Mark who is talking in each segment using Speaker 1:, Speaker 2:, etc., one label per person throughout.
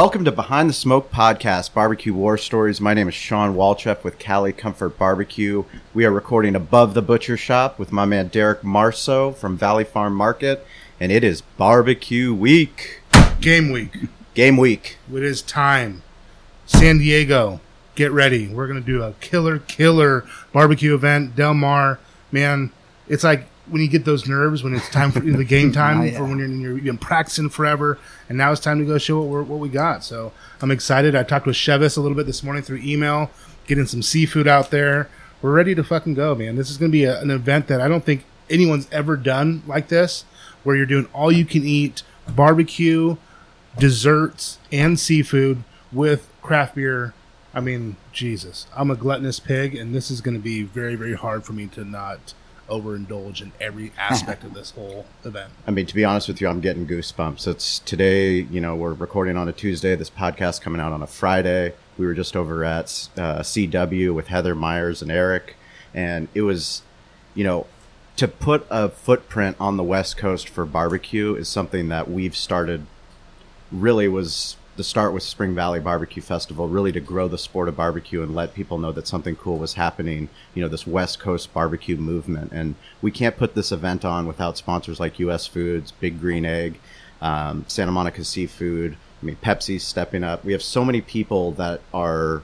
Speaker 1: Welcome to Behind the Smoke Podcast, Barbecue War Stories. My name is Sean Walchef with Cali Comfort Barbecue. We are recording above the butcher shop with my man Derek Marso from Valley Farm Market, and it is barbecue week.
Speaker 2: Game week.
Speaker 1: Game week.
Speaker 2: It is time. San Diego, get ready. We're going to do a killer barbecue event. Del Mar, man, it's like when you get those nerves when it's time for the game time for when you've been practicing forever, and now it's time to go show what we got. So I'm excited. I talked with Chevis a little bit this morning through email, getting some seafood out there. We're ready to fucking go, man. This is going to be an event that I don't think anyone's ever done like this, where you're doing all you can eat barbecue, desserts, and seafood with craft beer. I mean, Jesus, I'm a gluttonous pig, and this is going to be very, very hard for me to not overindulge in every aspect of this whole event.
Speaker 1: I mean, to be honest with you, I'm getting goosebumps. It's today, we're recording on a Tuesday. This podcast coming out on a Friday. We were just over at CW with Heather Myers and Eric, and it was, to put a footprint on the West Coast for barbecue is something that we've started. Really was the start with Spring Valley Barbecue Festival, really to grow the sport of barbecue and let people know that something cool was happening, this West Coast barbecue movement. And we can't put this event on without sponsors like US Foods, Big Green Egg, Santa Monica Seafood. I mean, Pepsi's stepping up. We have so many people that are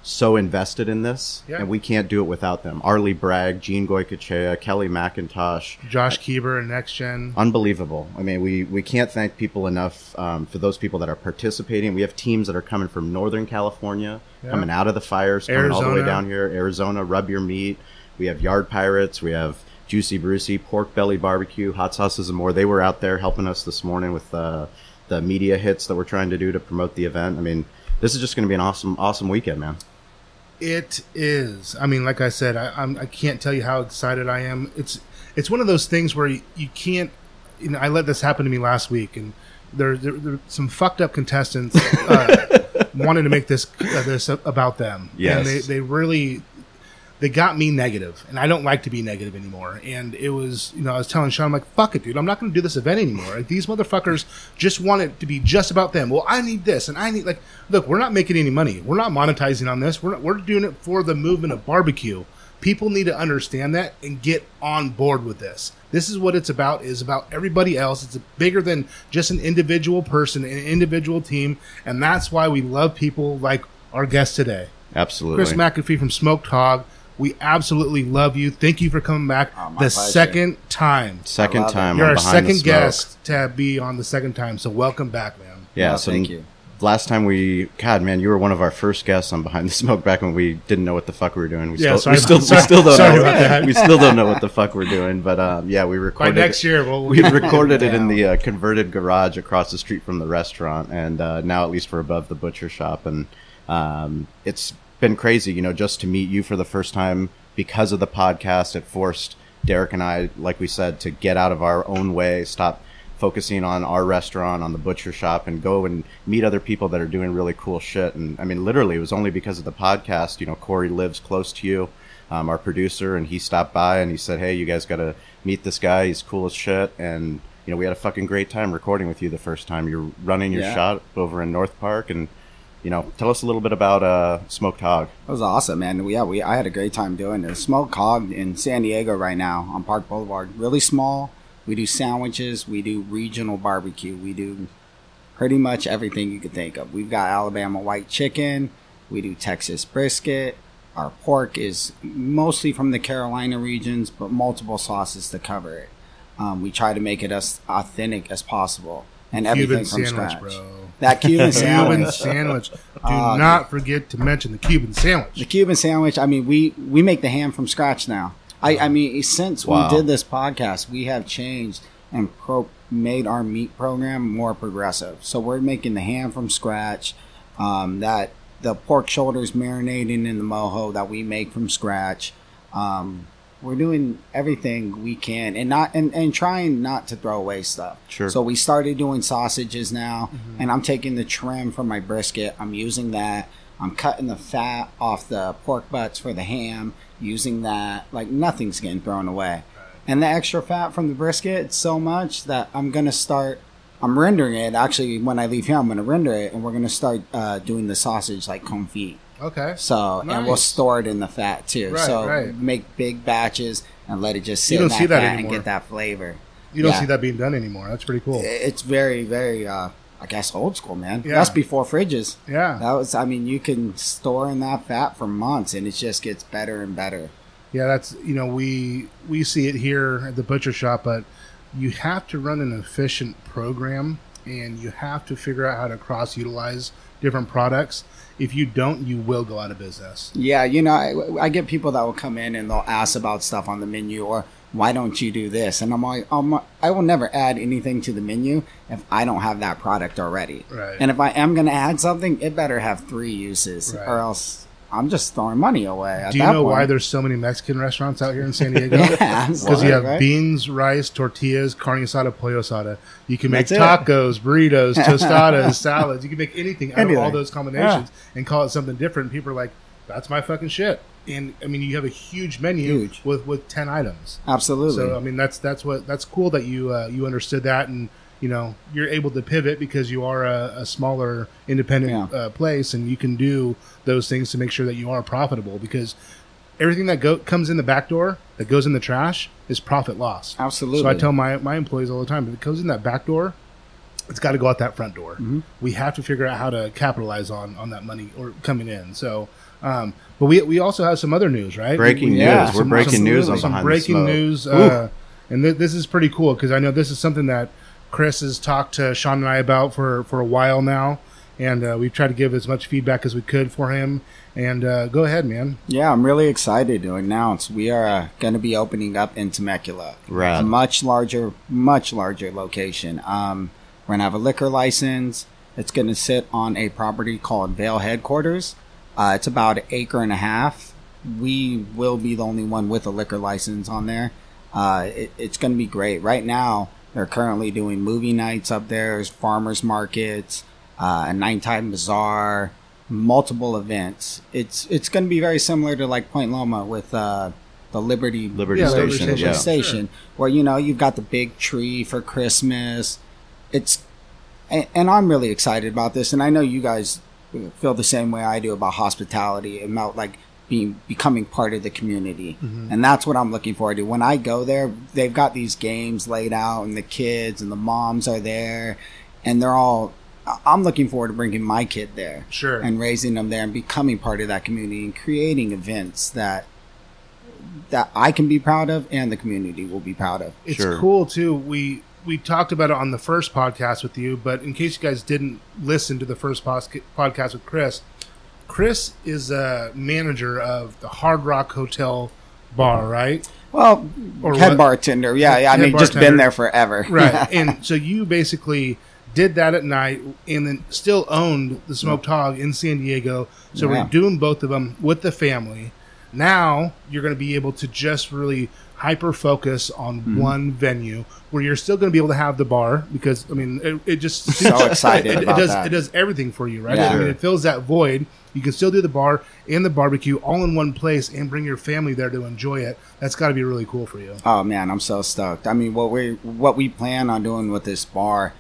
Speaker 1: so invested in this, and we can't do it without them. Arlie Bragg, Gene Goycochea, Kelly McIntosh,
Speaker 2: Josh Keeber and Next Gen.
Speaker 1: Unbelievable. I mean, we can't thank people enough for those people that are participating. We have teams that are coming from Northern California, coming out of the fires, coming all the way down here. Arizona, Rub Your Meat. We have Yard Pirates. We have Juicy Brucey, Pork Belly Barbecue, Hot Sauces and more. They were out there helping us this morning with the media hits that we're trying to do to promote the event. I mean, this is just going to be an awesome weekend, man.
Speaker 2: It is. I mean, like I said, I can't tell you how excited I am. It's one of those things where you can't. I let this happen to me last week, and there some fucked up contestants wanted to make this about them.
Speaker 1: Yes.
Speaker 2: And they really got me negative, and I don't like to be negative anymore. And it was, I was telling Sean, I'm like, fuck it, dude. I'm not going to do this event anymore. Like, these motherfuckers just want it to be just about them. Well, I need this, and I need, look, we're not making any money. We're not monetizing on this. We're doing it for the movement of barbecue. People need to understand that and get on board with this. This is what it's about. Is about everybody else. It's bigger than just an individual person, an individual team, and that's why we love people like our guest today.
Speaker 1: Absolutely.
Speaker 2: Chris McAfee from Smok'd Hog. We absolutely love you. Thank you for coming back second time.
Speaker 1: Second time.
Speaker 2: You're our second guest to be on the second time, so welcome back, man.
Speaker 1: Yeah,
Speaker 3: so thank you.
Speaker 1: Last time you were one of our first guests on Behind the Smoke back when we didn't know what the fuck we were doing. We still don't know what the fuck we're doing. But we recorded.
Speaker 2: By next year,
Speaker 1: we recorded it in the converted garage across the street from the restaurant, and now at least we're above the butcher shop, and it's been crazy, just to meet you for the first time because of the podcast. It forced Derek and I, like we said, to get out of our own way, stop focusing on our restaurant, on the butcher shop, and go and meet other people that are doing really cool shit. And I mean, literally, it was only because of the podcast. Corey lives close to you, our producer, and he stopped by and he said, hey, you guys got to meet this guy. He's cool as shit. And, we had a fucking great time recording with you the first time. You're running your shop over in North Park, and tell us a little bit about Smok'd Hog.
Speaker 3: It was awesome, man. I had a great time doing it. Smok'd Hog in San Diego right now on Park Boulevard. Really small. We do sandwiches. We do regional barbecue. We do pretty much everything you could think of. We've got Alabama white chicken. We do Texas brisket. Our pork is mostly from the Carolina regions, but multiple sauces to cover it. We try to make it as authentic as possible. And everything from scratch. Bro. That Cuban sandwich.
Speaker 2: Do not forget to mention the Cuban sandwich.
Speaker 3: The Cuban sandwich. I mean, we make the ham from scratch now. I mean, since we did this podcast, we have changed and made our meat program more progressive. So we're making the ham from scratch. That the pork shoulders marinating in the mojo that we make from scratch. We're doing everything we can and trying not to throw away stuff.
Speaker 1: Sure.
Speaker 3: So we started doing sausages now, and I'm taking the trim from my brisket. I'm using that. I'm cutting the fat off the pork butts for the ham, using that. Like, nothing's getting thrown away. And the extra fat from the brisket, it's so much that I'm going to start I'm rendering it. Actually, when I leave here, I'm going to render it, and we're going to start doing the sausage like confit.
Speaker 2: Okay.
Speaker 3: So,
Speaker 2: Nice.
Speaker 3: and we'll store it in the fat too.
Speaker 2: Right,
Speaker 3: so
Speaker 2: right.
Speaker 3: make big batches and let it just sit
Speaker 2: You
Speaker 3: in
Speaker 2: don't
Speaker 3: that
Speaker 2: see that
Speaker 3: fat and
Speaker 2: anymore.
Speaker 3: get that flavor.
Speaker 2: You don't
Speaker 3: Yeah.
Speaker 2: see that being done anymore. That's pretty cool.
Speaker 3: It's very, very, I guess, old school, man.
Speaker 2: Yeah.
Speaker 3: That's before fridges.
Speaker 2: Yeah.
Speaker 3: That was, I mean, you can store in that fat for months, and it just gets better and better.
Speaker 2: Yeah, that's, we see it here at the butcher shop, but you have to run an efficient program, and you have to figure out how to cross-utilize different products. If you don't, you will go out of business.
Speaker 3: Yeah, I get people that will come in and they'll ask about stuff on the menu, or why don't you do this? And I'm like, I will never add anything to the menu if I don't have that product already.
Speaker 2: Right.
Speaker 3: And if I am going to add something, it better have 3 uses,
Speaker 2: Right.
Speaker 3: or else I'm just throwing money away.
Speaker 2: Do you know why there's so many Mexican restaurants out here in San Diego?
Speaker 3: Yeah,
Speaker 2: Because you have
Speaker 3: right?
Speaker 2: beans, rice, tortillas, carne asada, pollo asada. You can make
Speaker 3: That's it.
Speaker 2: tacos, burritos, tostadas, salads. You can make anything out of all
Speaker 3: Anything.
Speaker 2: those combinations and call it something different. People are like, that's my fucking shit. And I mean, you have a huge menu
Speaker 3: Huge.
Speaker 2: with 10 items.
Speaker 3: Absolutely.
Speaker 2: So I mean, that's cool that you understood that, and you're able to pivot because you are a smaller independent place, and you can do those things to make sure that you are profitable, because everything that comes in the back door that goes in the trash is profit loss.
Speaker 3: Absolutely.
Speaker 2: So I tell my employees all the time, if it goes in that back door, it's got to go out that front door.
Speaker 3: Mm-hmm.
Speaker 2: We have to figure out how to capitalize on that money or coming in. So, but we also have some other news, right?
Speaker 1: Breaking
Speaker 3: Yeah.
Speaker 1: news. We're breaking news on
Speaker 2: some
Speaker 1: Behind
Speaker 2: breaking
Speaker 1: the Smoke.
Speaker 2: news, and this is pretty cool because I know this is something that Chris has talked to Sean and I about for a while now, and we've tried to give as much feedback as we could for him. And go ahead, man.
Speaker 3: Yeah, I'm really excited to announce we are going to be opening up in Temecula.
Speaker 1: Rad.
Speaker 3: A much larger location. We're going to have a liquor license. It's going to sit on a property called Vail Headquarters. It's about 1.5 acres. We will be the only one with a liquor license on there. It's going to be great. Right now, they're currently doing movie nights up there. There's farmers markets, a nighttime bazaar, multiple events. It's going to be very similar to like Point Loma with the Liberty Station, where you've got the big tree for Christmas. And I'm really excited about this, and I know you guys feel the same way I do about hospitality and about like becoming part of the community.
Speaker 2: Mm-hmm.
Speaker 3: And that's what I'm looking forward to. When I go there, they've got these games laid out, and the kids and the moms are there, and I'm looking forward to bringing my kid there.
Speaker 2: Sure.
Speaker 3: And raising them there and becoming part of that community and creating events that I can be proud of and the community will be proud of.
Speaker 2: It's
Speaker 1: Sure.
Speaker 2: cool too. We talked about it on the first podcast with you, but in case you guys didn't listen to the first podcast with Chris is a manager of the Hard Rock Hotel bar, right?
Speaker 3: Well,
Speaker 2: Or
Speaker 3: head
Speaker 2: what?
Speaker 3: bartender. Yeah, I
Speaker 2: Head
Speaker 3: mean, just
Speaker 2: bartender.
Speaker 3: been there forever.
Speaker 2: Right. And so you basically did that at night and then still owned the Smok'd Hog in San Diego. So
Speaker 3: Yeah.
Speaker 2: we're doing both of them with the family. Now you're going to be able to just really hyper focus on one venue where you're still going to be able to have the bar, because I mean it just
Speaker 3: So excited about that.
Speaker 2: It does everything for you, right?
Speaker 3: Yeah.
Speaker 2: I mean, it fills that void. You can still do the bar and the barbecue all in one place and bring your family there to enjoy it. That's got to be really cool for you.
Speaker 3: Oh man, I'm so stoked. I mean, what we plan on doing with this bar,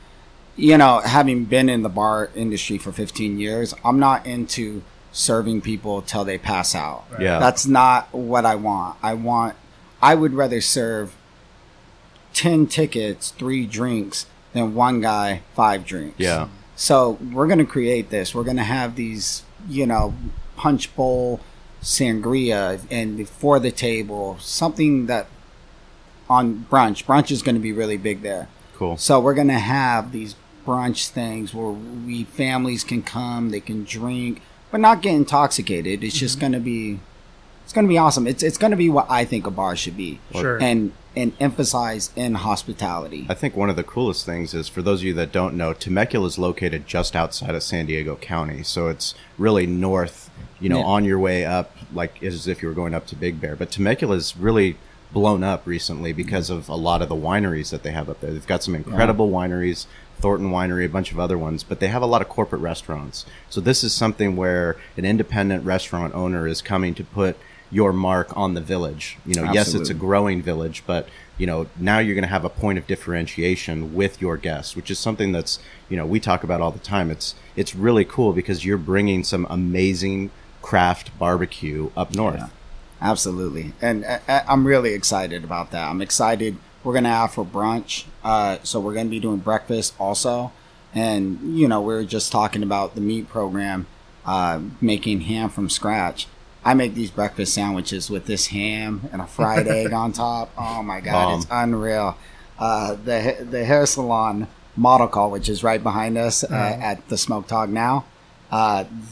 Speaker 3: having been in the bar industry for 15 years, I'm not into serving people till they pass out.
Speaker 2: Right.
Speaker 1: Yeah.
Speaker 3: That's not what I want. I would rather serve 10 tickets, 3 drinks than one guy 5 drinks.
Speaker 1: Yeah.
Speaker 3: So we're going to create this. We're going to have these, punch bowl sangria and for the table, something that on brunch is going to be really big there.
Speaker 1: Cool.
Speaker 3: So we're going to have these brunch things where families can come, they can drink, but not get intoxicated. It's just going to be, it's going to be awesome. It's going to be what I think a bar should be.
Speaker 2: Sure.
Speaker 3: And emphasize in hospitality.
Speaker 1: I think one of the coolest things is, for those of you that don't know, Temecula is located just outside of San Diego County. So it's really north, on your way up, like as if you were going up to Big Bear. But Temecula is really blown up recently because of a lot of the wineries that they have up there. They've got some incredible wineries, Thornton Winery, a bunch of other ones, but they have a lot of corporate restaurants. So this is something where an independent restaurant owner is coming to put your mark on the village. You know,
Speaker 3: Absolutely.
Speaker 1: yes, it's a growing village, but you know, now you're going to have a point of differentiation with your guests, which is something that's, you know, we talk about all the time. It's really cool because you're bringing some amazing craft barbecue up north.
Speaker 3: Yeah, absolutely. And I'm really excited about that. I'm excited. We're going to have for brunch. So we're going to be doing breakfast also. And, you know, we were just talking about the meat program, making ham from scratch. I make these breakfast sandwiches with this ham and a fried egg on top. Oh my God, It's unreal. The hair salon model call, which is right behind us at the Smok'd Hog now,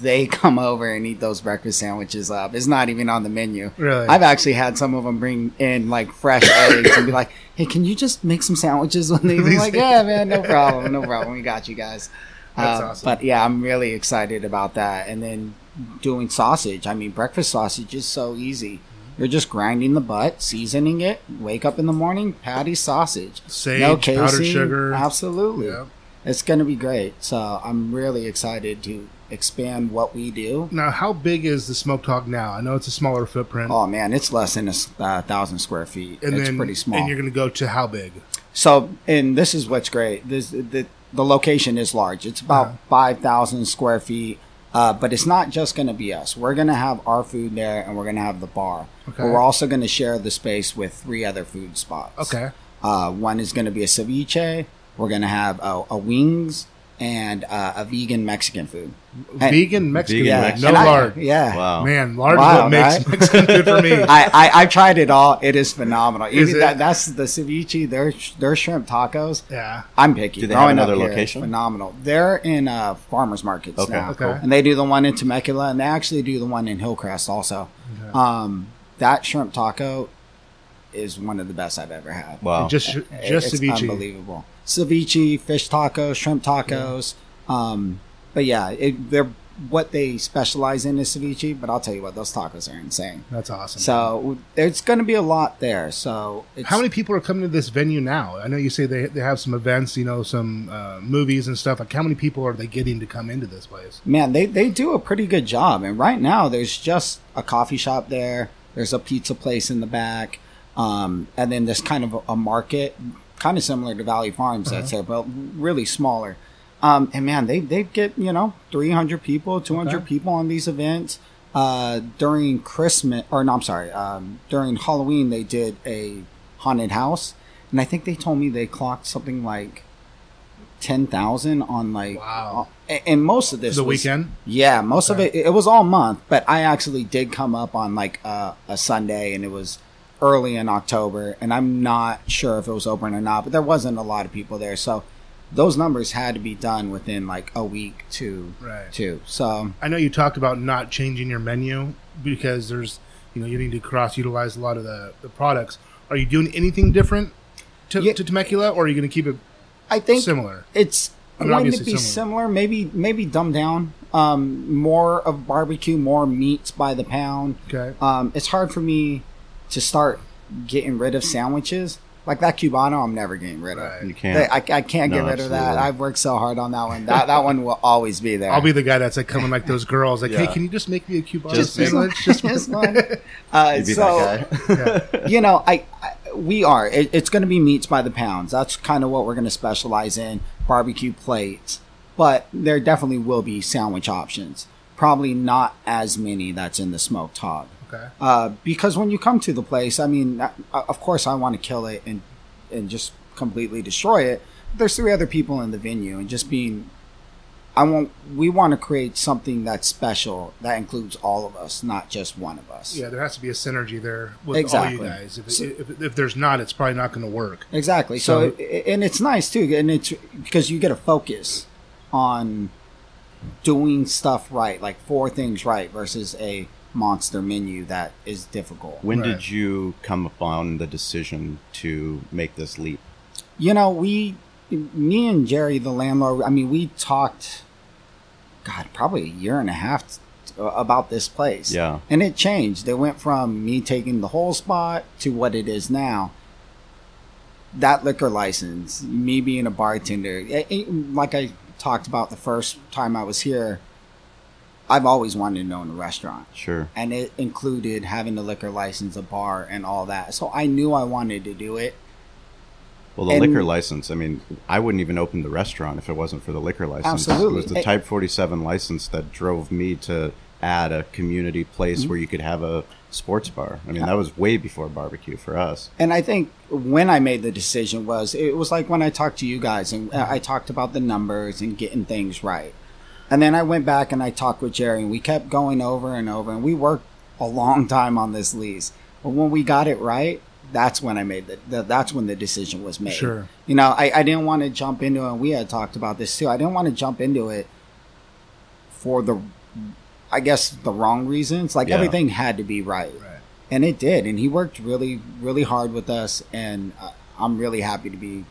Speaker 3: they come over and eat those breakfast sandwiches up. It's not even on the menu.
Speaker 2: Really?
Speaker 3: I've actually had some of them bring in like fresh eggs and be like, "Hey, can you just make some sandwiches?" When they're like, "Yeah, man, no problem. We got you guys."
Speaker 2: That's awesome.
Speaker 3: But yeah, I'm really excited about that. And then doing sausage. I mean, breakfast sausage is so easy. You're just grinding the butt, seasoning it, wake up in the morning, patty sausage.
Speaker 2: Sage, powdered sugar.
Speaker 3: Absolutely.
Speaker 2: Yep.
Speaker 3: It's going to be great. So I'm really excited to expand what we do.
Speaker 2: Now, how big is the Smok'd Hog now? I know it's a smaller footprint.
Speaker 3: Oh, man, it's less than 1,000 square feet.
Speaker 2: And
Speaker 3: it's
Speaker 2: then,
Speaker 3: pretty small.
Speaker 2: And you're going to go to how big?
Speaker 3: So, and this is what's great. The location is large. It's about 5,000 square feet. But it's not just going to be us. We're going to have our food there, and we're going to have the bar.
Speaker 2: Okay.
Speaker 3: But we're also going to share the space with 3 other food spots.
Speaker 2: Okay.
Speaker 3: One is going to be a ceviche. We're going to have a wings and a vegan Mexican food.
Speaker 2: Vegan Mexican
Speaker 1: Vegan
Speaker 2: food. No lard.
Speaker 3: Yeah.
Speaker 1: Wow.
Speaker 2: Man, lard is
Speaker 3: Wow,
Speaker 2: what makes
Speaker 3: right?
Speaker 2: Mexican food for me.
Speaker 3: I've tried it all. It is phenomenal.
Speaker 2: Is it?
Speaker 3: That's the ceviche. Their shrimp tacos.
Speaker 2: Yeah.
Speaker 3: I'm picky.
Speaker 1: Do they have
Speaker 3: Growing up
Speaker 1: another
Speaker 3: here,
Speaker 1: location?
Speaker 3: Phenomenal. They're in farmers markets
Speaker 1: Okay.
Speaker 3: now.
Speaker 2: Okay.
Speaker 3: And they do the one in Temecula, and they actually do the one in Hillcrest also.
Speaker 2: Okay.
Speaker 3: That shrimp taco is one of the best I've ever had.
Speaker 1: Wow.
Speaker 2: Just
Speaker 3: It's
Speaker 2: ceviche.
Speaker 3: unbelievable. Ceviche, fish tacos, shrimp tacos. But yeah, they're what they specialize in is ceviche. But I'll tell you what, those tacos are insane.
Speaker 2: That's awesome.
Speaker 3: So there's going to be a lot there. So
Speaker 2: How many people are coming to this venue now? I know you say they have some events, you know, some movies and stuff. Like, how many people are they getting to come into this place?
Speaker 3: Man, they do a pretty good job. And right now, there's just a coffee shop there. There's a pizza place in the back. And then there's kind of a market, kind of similar to Valley Farms that's there, but really smaller. And man, they get, 300 people, 200 people on these events. During Christmas, during Halloween, they did a haunted house. And I think they told me they clocked something like 10,000 on
Speaker 2: Wow.
Speaker 3: And most of this
Speaker 2: The
Speaker 3: was,
Speaker 2: weekend?
Speaker 3: Yeah, most of it was all month, but I actually did come up on like a Sunday, and it was early in October, and I'm not sure if it was open or not, but there wasn't a lot of people there. So those numbers had to be done within like a week too. So
Speaker 2: I know you talked about not changing your menu because there's, you need to cross-utilize a lot of the products. Are you doing anything different to Temecula, or are you going to keep it
Speaker 3: I think
Speaker 2: similar?
Speaker 3: It's
Speaker 2: I mean,
Speaker 3: going to
Speaker 2: obviously
Speaker 3: be similar, maybe dumbed down. More of barbecue, more meats by the pound.
Speaker 2: Okay.
Speaker 3: It's hard for me to start getting rid of sandwiches. Like that Cubano, I'm never getting rid of.
Speaker 2: Right.
Speaker 1: You can't.
Speaker 3: I can't get rid of that.
Speaker 1: absolutely.
Speaker 3: I've worked so hard on that one. That one will always be there.
Speaker 2: I'll be the guy that's like coming like those girls, like,
Speaker 1: Yeah.
Speaker 2: hey, can you just make me a Cubano
Speaker 1: Just me.
Speaker 2: sandwich? Just
Speaker 3: Just one.
Speaker 1: You'd be that guy.
Speaker 3: We are. It's going to be meats by the pounds. That's kind of what we're going to specialize in. Barbecue plates, but there definitely will be sandwich options. Probably not as many that's in the Smok'd Hog.
Speaker 2: Okay.
Speaker 3: Because when you come to the place, I mean, of course I want to kill it and just completely destroy it. But there's 3 other people in the venue, and just being, we want to create something that's special that includes all of us, not just one of us.
Speaker 2: Yeah, there has to be a synergy there with
Speaker 3: Exactly.
Speaker 2: all you guys. If there's not, it's probably not going to work.
Speaker 3: Exactly. So and it's nice too, and it's because you get a focus on doing stuff right, like 4 things right versus a monster menu that is difficult.
Speaker 1: When
Speaker 2: Right.
Speaker 1: did you come upon the decision to make this leap?
Speaker 3: Me and Jerry, the landlord, I mean, we talked, probably a year and a half about this place.
Speaker 1: Yeah.
Speaker 3: And it changed. It went from me taking the whole spot to what it is now. that liquor license, me being a bartender, like I talked about the first time I was here, I've always wanted to own a restaurant.
Speaker 1: Sure.
Speaker 3: And it included having the liquor license, a bar, and all that. So I knew I wanted to do it.
Speaker 1: Well, the liquor license, I mean, I wouldn't even open the restaurant if it wasn't for the liquor license.
Speaker 3: Absolutely.
Speaker 1: It was the Type 47 license that drove me to add a community place where you could have a sports bar. I mean, that was way before barbecue for us.
Speaker 3: And I think when I made the decision it was like when I talked to you guys and I talked about the numbers and getting things right. And then I went back and I talked with Jerry and we kept going over and over and we worked a long time on this lease. But when we got it right, that's when I made that's when the decision was made.
Speaker 2: Sure.
Speaker 3: You know, I didn't want to jump into it. And we had talked about this too. I didn't want to jump into it for the wrong reasons. Like everything had to be right. And it did. And he worked really, really hard with us. And I'm really happy to be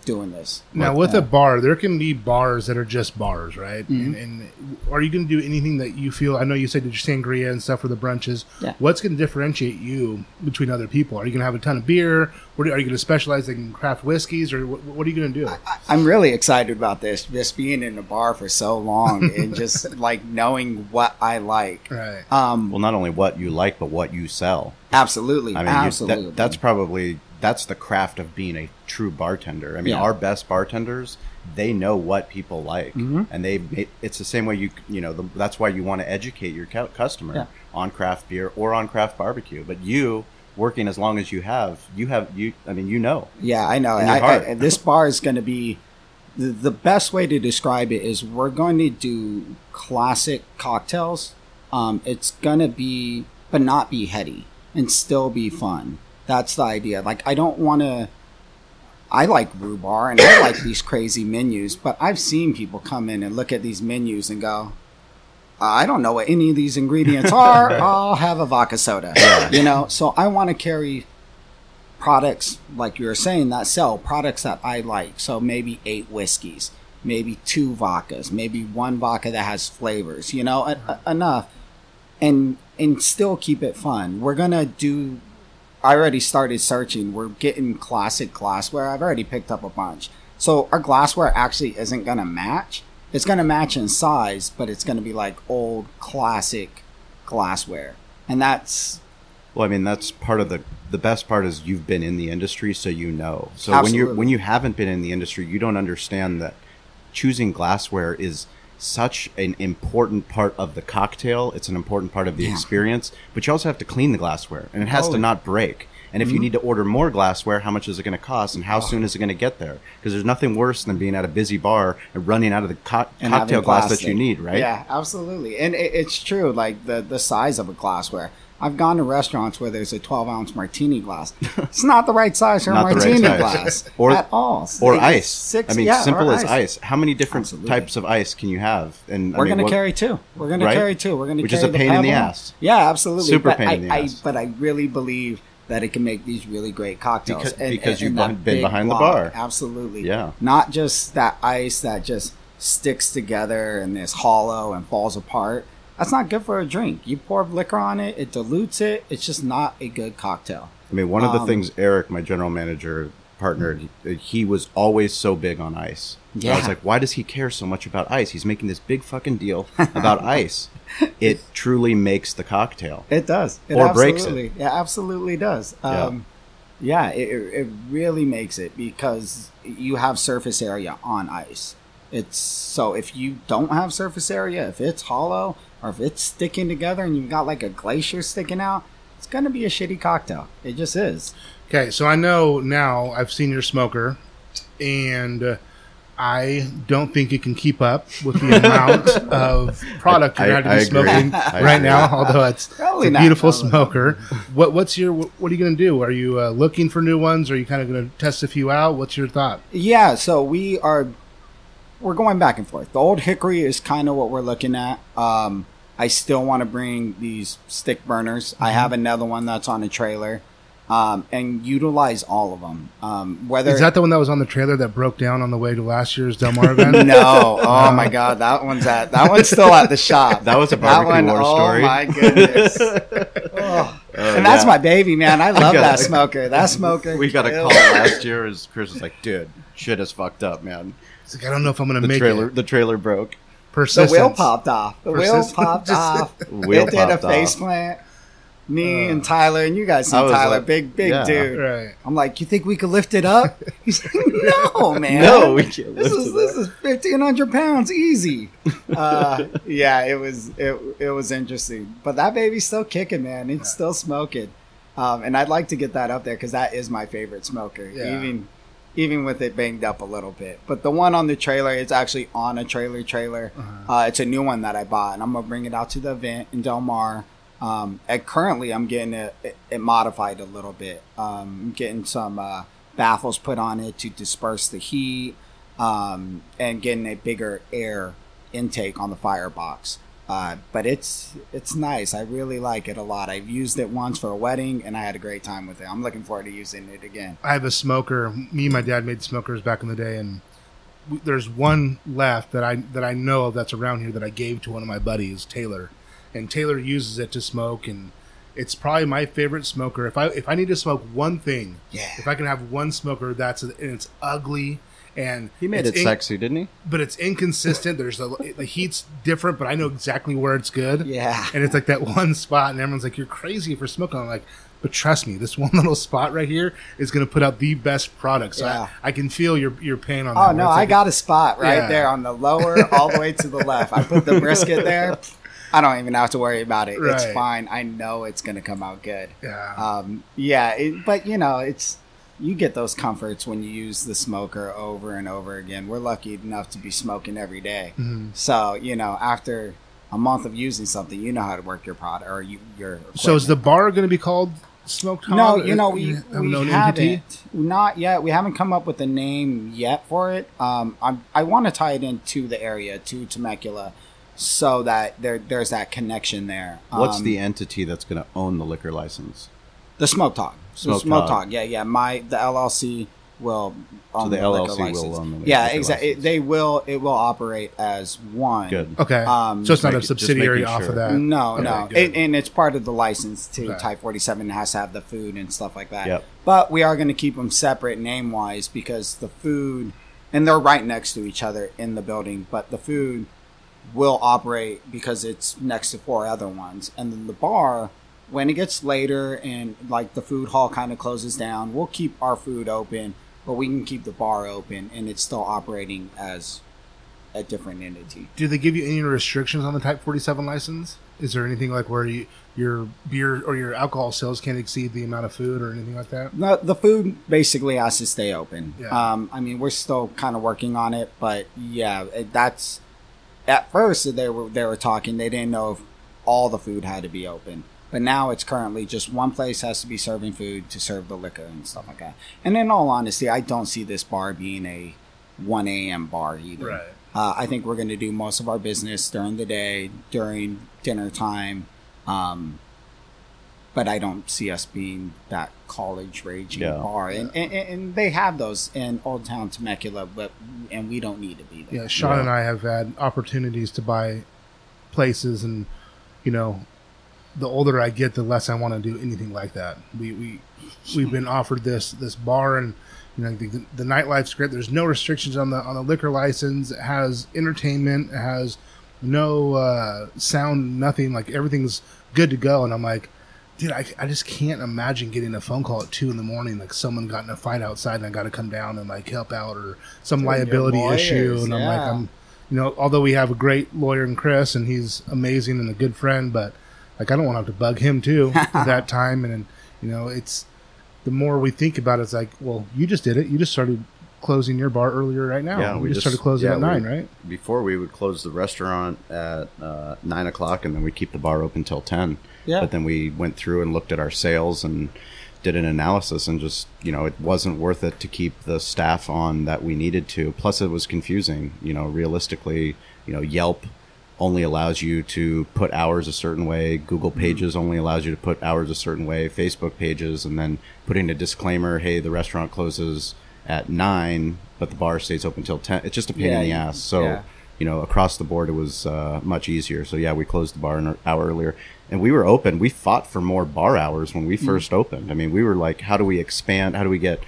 Speaker 3: doing this.
Speaker 2: Now, with a bar, there can be bars that are just bars, right?
Speaker 3: Mm-hmm.
Speaker 2: And are you going to do anything that you feel? I know you said that your sangria and stuff for the brunches.
Speaker 3: Yeah.
Speaker 2: What's going to differentiate you between other people? Are you going to have a ton of beer? Are you going to specialize in craft whiskeys, or what are you going to do?
Speaker 3: I'm really excited about this. Just being in the bar for so long and just like knowing what I like.
Speaker 2: Right.
Speaker 1: Well, not only what you like, but what you sell.
Speaker 3: Absolutely.
Speaker 1: I mean,
Speaker 3: absolutely.
Speaker 1: That's the craft of being a true bartender. I mean, our best bartenders, they know what people like, and it's the same way that's why you want to educate your customer on craft beer or on craft barbecue. But you working as long as you have. I mean, you know.
Speaker 3: Yeah, I know. This bar is going to be the best way to describe it is we're going to do classic cocktails. It's going to be, but not be heady and still be fun. That's the idea. Like, I don't want to. I like rhubarb and I like these crazy menus, but I've seen people come in and look at these menus and go, I don't know what any of these ingredients are. I'll have a vodka soda. You know, so I want to carry products, like you were saying, that sell products that I like. So maybe 8 whiskeys, maybe 2 vodkas, maybe 1 vodka that has flavors, you know, enough. And still keep it fun. We're going to do. I already started searching. We're getting classic glassware. I've already picked up a bunch. So our glassware actually isn't going to match. It's going to match in size, but it's going to be like old classic glassware. And that's...
Speaker 1: Well, I mean, that's part of the best part is you've been in the industry, so you know. So
Speaker 3: Absolutely.
Speaker 1: when you haven't been in the industry, you don't understand that choosing glassware is such an important part of the cocktail. It's an important part of the experience, but you also have to clean the glassware, and it has to not break. And if you need to order more glassware, how much is it going to cost, and how soon is it going to get there? Because there's nothing worse than being at a busy bar and running out of the cocktail glass that you need, right?
Speaker 3: Yeah, absolutely. And it's true, like the size of a glassware. I've gone to restaurants where there's a 12-ounce martini glass. It's not the right size for a martini glass at all.
Speaker 1: Or ice.
Speaker 3: Simple
Speaker 1: as ice. How many different types of ice can you have? And
Speaker 3: we're going to carry 2. We're going to carry 2. We're going to
Speaker 1: Which is a pain in the ass.
Speaker 3: Yeah, absolutely.
Speaker 1: Super pain in the ass.
Speaker 3: But I really believe that it can make these really great cocktails.
Speaker 1: Because you've been behind the bar.
Speaker 3: Absolutely.
Speaker 1: Yeah.
Speaker 3: Not just that ice that just sticks together and is hollow and falls apart. That's not good for a drink. You pour liquor on it, it dilutes it. It's just not a good cocktail.
Speaker 1: I mean, one of the things Eric, my general manager, partnered, he was always so big on ice.
Speaker 3: Yeah.
Speaker 1: I was like, why does he care so much about ice? He's making this big fucking deal about ice. It truly makes the cocktail.
Speaker 3: It does.
Speaker 1: Or breaks it.
Speaker 3: Yeah, absolutely does. It really makes it because you have surface area on ice. So if you don't have surface area, if it's hollow or if it's sticking together and you've got like a glacier sticking out, it's going to be a shitty cocktail. It just is.
Speaker 2: Okay, so I know now I've seen your smoker, and I don't think it can keep up with the amount of product you're going to be smoking right now, although it's a beautiful smoker. What are you going to do? Are you looking for new ones? Or are you kind of going to test a few out? What's your thought?
Speaker 3: Yeah, so we're going back and forth. The old hickory is kind of what we're looking at. I still want to bring these stick burners. I have another one that's on a trailer, and utilize all of them.
Speaker 2: Is that the one that was on the trailer that broke down on the way to last year's Del Mar event?
Speaker 3: No. Oh my God, that one's still at the shop.
Speaker 1: That was a barbecue war story.
Speaker 3: Oh my goodness.
Speaker 2: And
Speaker 3: And that's
Speaker 1: yeah.
Speaker 3: my baby, man. I love that smoker. That smoker.
Speaker 1: We got a call last year as Chris was like, dude, shit is fucked up, man.
Speaker 2: It's like, I don't know if I'm going to make it.
Speaker 1: The trailer broke.
Speaker 2: Persistence.
Speaker 3: The wheel popped off. The wheel popped off.
Speaker 1: Wheel
Speaker 3: It did a
Speaker 1: popped off.
Speaker 3: face plant. Me and Tyler, and you guys see Tyler,
Speaker 1: like,
Speaker 3: big
Speaker 1: yeah.
Speaker 3: dude.
Speaker 2: Right.
Speaker 3: I'm like, you think we could lift it up? He's like, no, man.
Speaker 1: No, we can't lift
Speaker 3: This is 1,500 pounds, easy. Yeah, it was interesting, but that baby's still kicking, man. It's still smoking, and I'd like to get that up there because that is my favorite smoker, even with it banged up a little bit. But the one on the trailer, it's actually on a trailer. It's a new one that I bought, and I'm gonna bring it out to the event in Del Mar. And currently I'm getting it modified a little bit. I'm getting some baffles put on it to disperse the heat, and getting a bigger air intake on the firebox. But it's nice. I really like it a lot. I've used it once for a wedding, and I had a great time with it. I'm looking forward to using it again.
Speaker 2: I have a smoker. Me and my dad made smokers back in the day, and there's one left that I know of that's around here that I gave to one of my buddies, Taylor. And Taylor uses it to smoke, and it's probably my favorite smoker. If I need to smoke one thing, if I can have one smoker, and it's ugly, and
Speaker 1: He made it sexy, didn't he?
Speaker 2: but it's inconsistent. The heat's different, but I know exactly where it's good.
Speaker 3: Yeah.
Speaker 2: And it's like that one spot, and everyone's like, "You're crazy for smoking." I'm like, but trust me, this one little spot right here is going to put out the best product. So I can feel your pain on that.
Speaker 3: Oh no, I got a spot right there on the lower, all the way to the left. I put the brisket there. I don't even have to worry about it. Right. It's fine. I know it's going to come out good.
Speaker 2: Yeah.
Speaker 3: But you get those comforts when you use the smoker over and over again. We're lucky enough to be smoking every day. Mm-hmm. So, after a month of using something, you know how to work your product or your equipment.
Speaker 2: So is the bar going to be called Smok'd Hog?
Speaker 3: No, we haven't. Not yet. We haven't come up with a name yet for it. I want to tie it into the area, to Temecula, so that there's that connection there.
Speaker 1: What's the entity that's going to own the liquor license?
Speaker 3: The Smok'd Hog. Smok'd Hog. Yeah. The LLC will own the liquor license. Will own the liquor exactly. License. It will operate as one.
Speaker 2: Good. Okay. So it's not a subsidiary off of that.
Speaker 3: No. And it's part of the license too. Okay. Type 47 has to have the food and stuff like that.
Speaker 1: Yep.
Speaker 3: But we are going to keep them separate name wise because the food, and they're right next to each other in the building. But the food will operate because it's next to 4 other ones, and then the bar, when it gets later and like the food hall kind of closes down, we'll keep our food open, but we can keep the bar open and it's still operating as a different entity.
Speaker 2: Do they give you any restrictions on the Type 47 license? Is there anything like where your beer or your alcohol sales can't exceed the amount of food or anything like that?
Speaker 3: The food basically has to stay open.
Speaker 2: Yeah.
Speaker 3: We're still kind of working on it, but that's. At first, they were talking. They didn't know if all the food had to be open. But now it's currently just one place has to be serving food to serve the liquor and stuff like that. And in all honesty, I don't see this bar being a 1 a.m. bar either.
Speaker 2: Right.
Speaker 3: I think we're going to do most of our business during the day, during dinner time. But I don't see us being that college raging bar. And they have those in Old Town Temecula, and we don't need to be there.
Speaker 2: Yeah, Sean and I have had opportunities to buy places, and the older I get, the less I want to do anything like that. We've been offered this bar, and the nightlife's great. There's no restrictions on the liquor license. It has entertainment. It has no sound, nothing. Like everything's good to go. And I'm like, dude, I just can't imagine getting a phone call at 2 a.m. like someone got in a fight outside and I got to come down and like help out, or some liability issue. And I'm although we have a great lawyer in Chris and he's amazing and a good friend, but like I don't want to have to bug him too at that time. And it's the more we think about it, it's like, well, you just did it. You just started closing your bar earlier right now.
Speaker 1: Yeah,
Speaker 2: we just started closing at 9, right?
Speaker 1: Before we would close the restaurant at 9 o'clock, and then we keep the bar open till 10.
Speaker 3: Yeah.
Speaker 1: But then we went through and looked at our sales and did an analysis, and just, it wasn't worth it to keep the staff on that we needed to. Plus it was confusing. Realistically, Yelp only allows you to put hours a certain way. Google Pages only allows you to put hours a certain way. Facebook pages, and then putting a disclaimer, hey, the restaurant closes at 9, but the bar stays open till 10. It's just a pain in the ass. So across the board, it was much easier. So yeah, we closed the bar an hour earlier, and we were open. We fought for more bar hours when we first opened. I mean, we were like, how do we expand? How do we get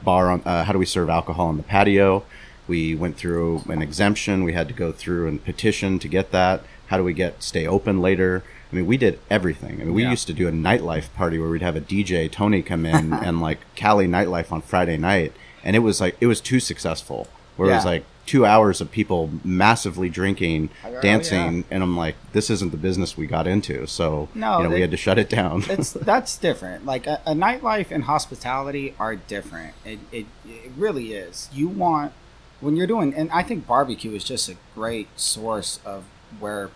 Speaker 1: how do we serve alcohol on the patio? We went through an exemption. We had to go through and petition to get that. How do we stay open later? I mean, we did everything. I mean, we used to do a nightlife party where we'd have a DJ, Tony, come in and like Cali nightlife on Friday night. And it was too successful. Where it was like 2 hours of people massively drinking, dancing. And I'm like, this isn't the business we got into. So, we had to shut it down.
Speaker 3: That's different. Like a nightlife and hospitality are different. It really is. When you're doing, and I think barbecue is just a great source of where,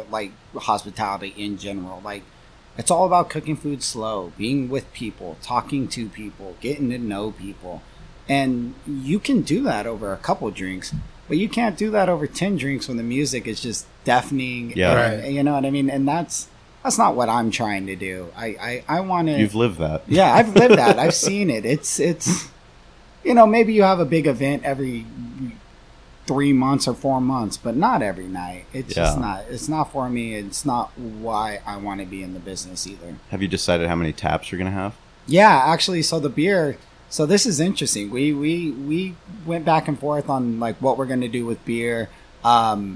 Speaker 3: like, hospitality in general. Like, it's all about cooking food slow, being with people, talking to people, getting to know people. And you can do that over a couple drinks, but you can't do that over 10 drinks when the music is just deafening.
Speaker 1: Yeah.
Speaker 3: And, you know what I mean? And that's not what I'm trying to do. I want to...
Speaker 1: You've lived that.
Speaker 3: Yeah, I've lived that. I've seen it. It's maybe you have a big event every 3 months or 4 months, but not every night. It's just not. It's not for me. It's not why I want to be in the business either.
Speaker 1: Have you decided how many taps you're going to have?
Speaker 3: Yeah, actually, so the beer... So this is interesting. We went back and forth on like what we're going to do with beer. I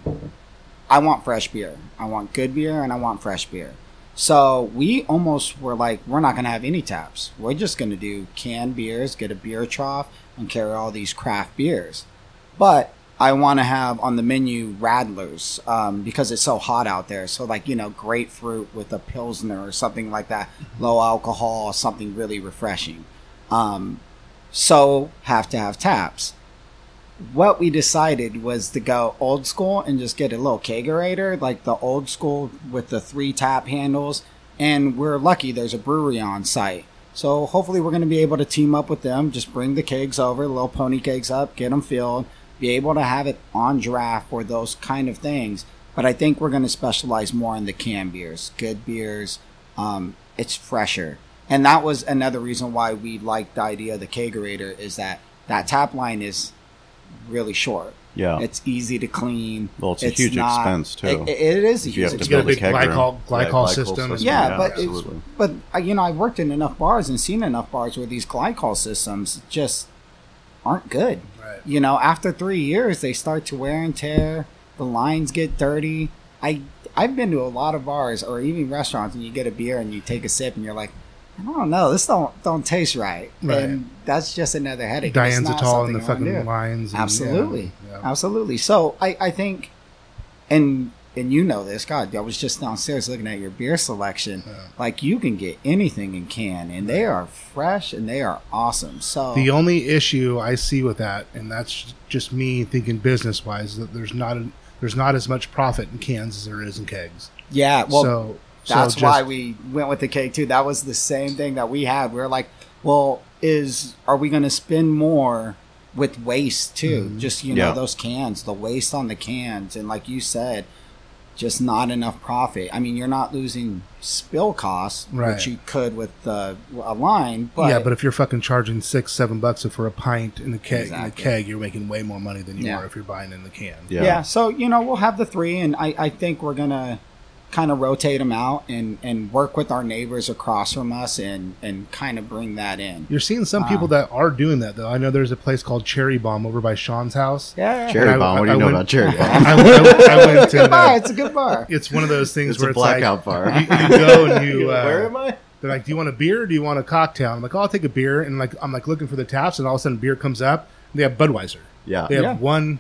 Speaker 3: want fresh beer. I want good beer and I want fresh beer. So we almost were like, we're not going to have any taps. We're just going to do canned beers, get a beer trough, and carry all these craft beers. But I want to have on the menu radlers because it's so hot out there. So like, grapefruit with a Pilsner or something like that. Low alcohol, something really refreshing. So have to have taps. What we decided was to go old school and just get a little kegerator, like the old school with the 3 tap handles. And we're lucky there's a brewery on site. So hopefully we're going to be able to team up with them. Just bring the kegs over, little pony kegs up, get them filled, be able to have it on draft for those kind of things. But I think we're going to specialize more in the canned beers, good beers. It's fresher. And that was another reason why we liked the idea of the kegerator is that tap line is really short.
Speaker 1: Yeah.
Speaker 3: It's easy to clean.
Speaker 1: Well, it's a huge expense, too.
Speaker 3: It is a
Speaker 1: You
Speaker 3: huge
Speaker 1: have to
Speaker 3: expense.
Speaker 2: You got a
Speaker 1: build
Speaker 2: big
Speaker 1: keg
Speaker 2: glycol system.
Speaker 3: Yeah,
Speaker 1: absolutely.
Speaker 3: but I've worked in enough bars and seen enough bars where these glycol systems just aren't good.
Speaker 2: Right.
Speaker 3: After 3 years, they start to wear and tear. The lines get dirty. I've been to a lot of bars or even restaurants, and you get a beer and you take a sip and you're like, I don't know, this don't taste right. And that's just another headache.
Speaker 2: Diacetyl in the fucking lines. And,
Speaker 3: absolutely. Absolutely. So I think, and you know this, God, I was just downstairs looking at your beer selection. Yeah. Like, you can get anything in can, and they are fresh and they are awesome. So
Speaker 2: the only issue I see with that, and that's just me thinking business-wise, that there's not as much profit in cans as there is in kegs.
Speaker 3: Yeah, well, that's why we went with the keg too. That was the same thing that we had. We were like, well, are we going to spend more with waste too? Mm-hmm. Just, those cans, the waste on the cans. And like you said, just not enough profit. I mean, you're not losing spill costs, which you could with a line. But
Speaker 2: yeah, but if you're fucking charging $6-7 for a pint in a keg, you're making way more money than you are if you're buying in the can.
Speaker 3: Yeah. So, we'll have the 3, and I think we're going to kind of rotate them out and work with our neighbors across from us and kind of bring that in.
Speaker 2: You're seeing some people that are doing that, though. I know there's a place called Cherry Bomb over by Sean's house.
Speaker 3: Yeah.
Speaker 1: Cherry Bomb? What do you know about Cherry Bomb?
Speaker 2: I went to...
Speaker 3: It's a good bar.
Speaker 2: It's one of those things where
Speaker 1: it's a blackout bar.
Speaker 2: You go and you...
Speaker 1: Where am I?
Speaker 2: They're like, do you want a beer or do you want a cocktail? I'm like, I'll take a beer. And I'm looking for the taps, and all of a sudden beer comes up. And they have Budweiser.
Speaker 1: Yeah.
Speaker 2: They have one...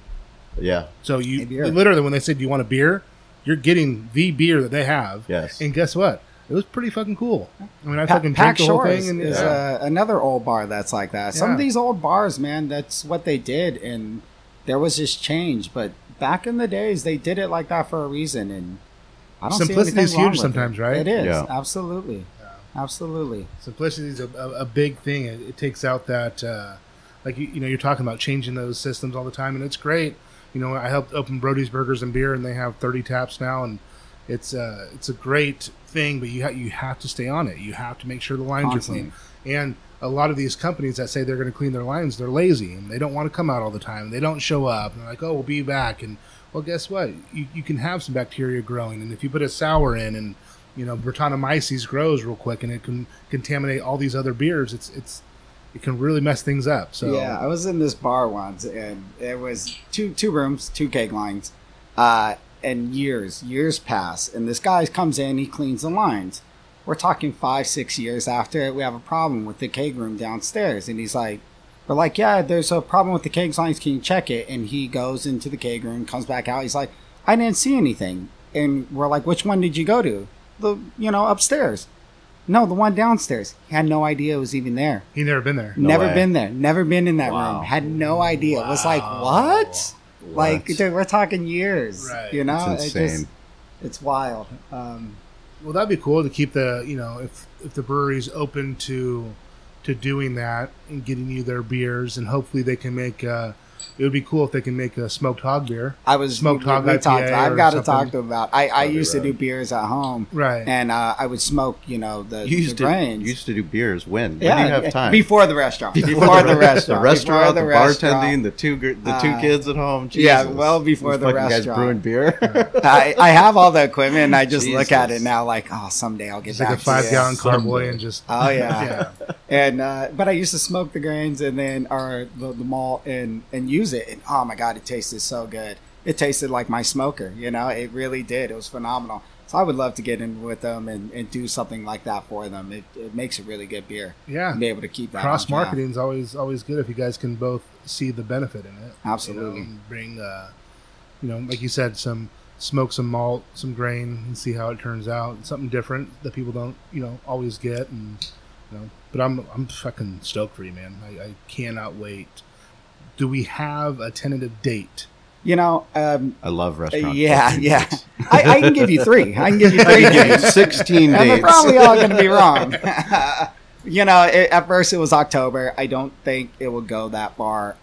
Speaker 1: Yeah.
Speaker 2: So you literally, when they said, do you want a beer? You're getting the beer that they have.
Speaker 1: Yes.
Speaker 2: And guess what? It was pretty fucking cool. I mean, I fucking drank the whole thing. And
Speaker 3: is another old bar that's like that. Some of these old bars, man, that's what they did. And there was this change. But back in the days, they did it like that for a reason. And I don't
Speaker 2: Simplicity
Speaker 3: see
Speaker 2: is huge sometimes, right?
Speaker 3: It is.
Speaker 1: Yeah.
Speaker 3: Absolutely. Yeah. Absolutely.
Speaker 2: Simplicity is a big thing. It takes out that, you're talking about changing those systems all the time. And it's great. I helped open Brody's Burgers and Beer, and they have 30 taps now, and it's a great thing. But you have to stay on it. You have to make sure the lines are clean. And a lot of these companies that say they're going to clean their lines, they're lazy and they don't want to come out all the time. They don't show up. And they're like, "Oh, we'll be back." And Well, guess what? You can have some bacteria growing, and if you put a sour in, and Brettanomyces grows real quick, and it can contaminate all these other beers. It can really mess things up. So
Speaker 3: yeah, I was in this bar once, and it was two rooms, 2 keg lines, and years pass, and this guy comes in, he cleans the lines. We're talking 5-6 years after, we have a problem with the keg room downstairs, and we're like, yeah, there's a problem with the keg lines, can you check it? And he goes into the keg room, comes back out, he's like, I didn't see anything. And we're like, which one did you go to? The upstairs. No, the one downstairs. He had no idea it was even there.
Speaker 2: He never been there.
Speaker 3: Never been there. Never been in that room. Had no idea. It was like, what? Like, dude, we're talking years.
Speaker 2: Right.
Speaker 1: It's insane.
Speaker 3: It's wild.
Speaker 2: Well, that'd be cool to keep the, if the brewery's open to doing that and getting you their beers, and hopefully they can make it would be cool if they can make a Smok'd Hog beer.
Speaker 3: Smok'd Hog IPA. I've got to talk to them about. I used to do beers at home,
Speaker 2: right?
Speaker 3: And I would smoke, the grains.
Speaker 1: You used to do beers when?
Speaker 3: Yeah,
Speaker 1: when do you have time?
Speaker 3: Before the restaurant. Before the restaurant.
Speaker 1: The restaurant, the bartending, the two kids at home. Jesus.
Speaker 3: Yeah, well before the restaurant.
Speaker 1: Guys brewing beer.
Speaker 3: I have all the equipment, and I just look at it now like, oh, someday I'll get back
Speaker 2: to like a 5-gallon carboy and just.
Speaker 3: Oh yeah. And but I used to smoke the grains and then the malt and use it, and oh my god, it tasted so good. It tasted like my smoker, it really did. It was phenomenal. So I would love to get in with them and do something like that for them. It makes a really good beer.
Speaker 2: Yeah,
Speaker 3: and be able to keep that
Speaker 2: cross marketing is always good if you guys can both see the benefit in it.
Speaker 3: Absolutely.
Speaker 2: And bring like you said, smoke some malt, some grain, and see how it turns out. Something different that people don't always get, and but I'm fucking stoked for you, man. I cannot wait. Do we have a tentative date?
Speaker 1: I love restaurants.
Speaker 3: Yeah. I can give you 3. I can give you 3 dates.
Speaker 1: 16 dates.
Speaker 3: And they're probably all going to be wrong. At first it was October. I don't think it will go that far.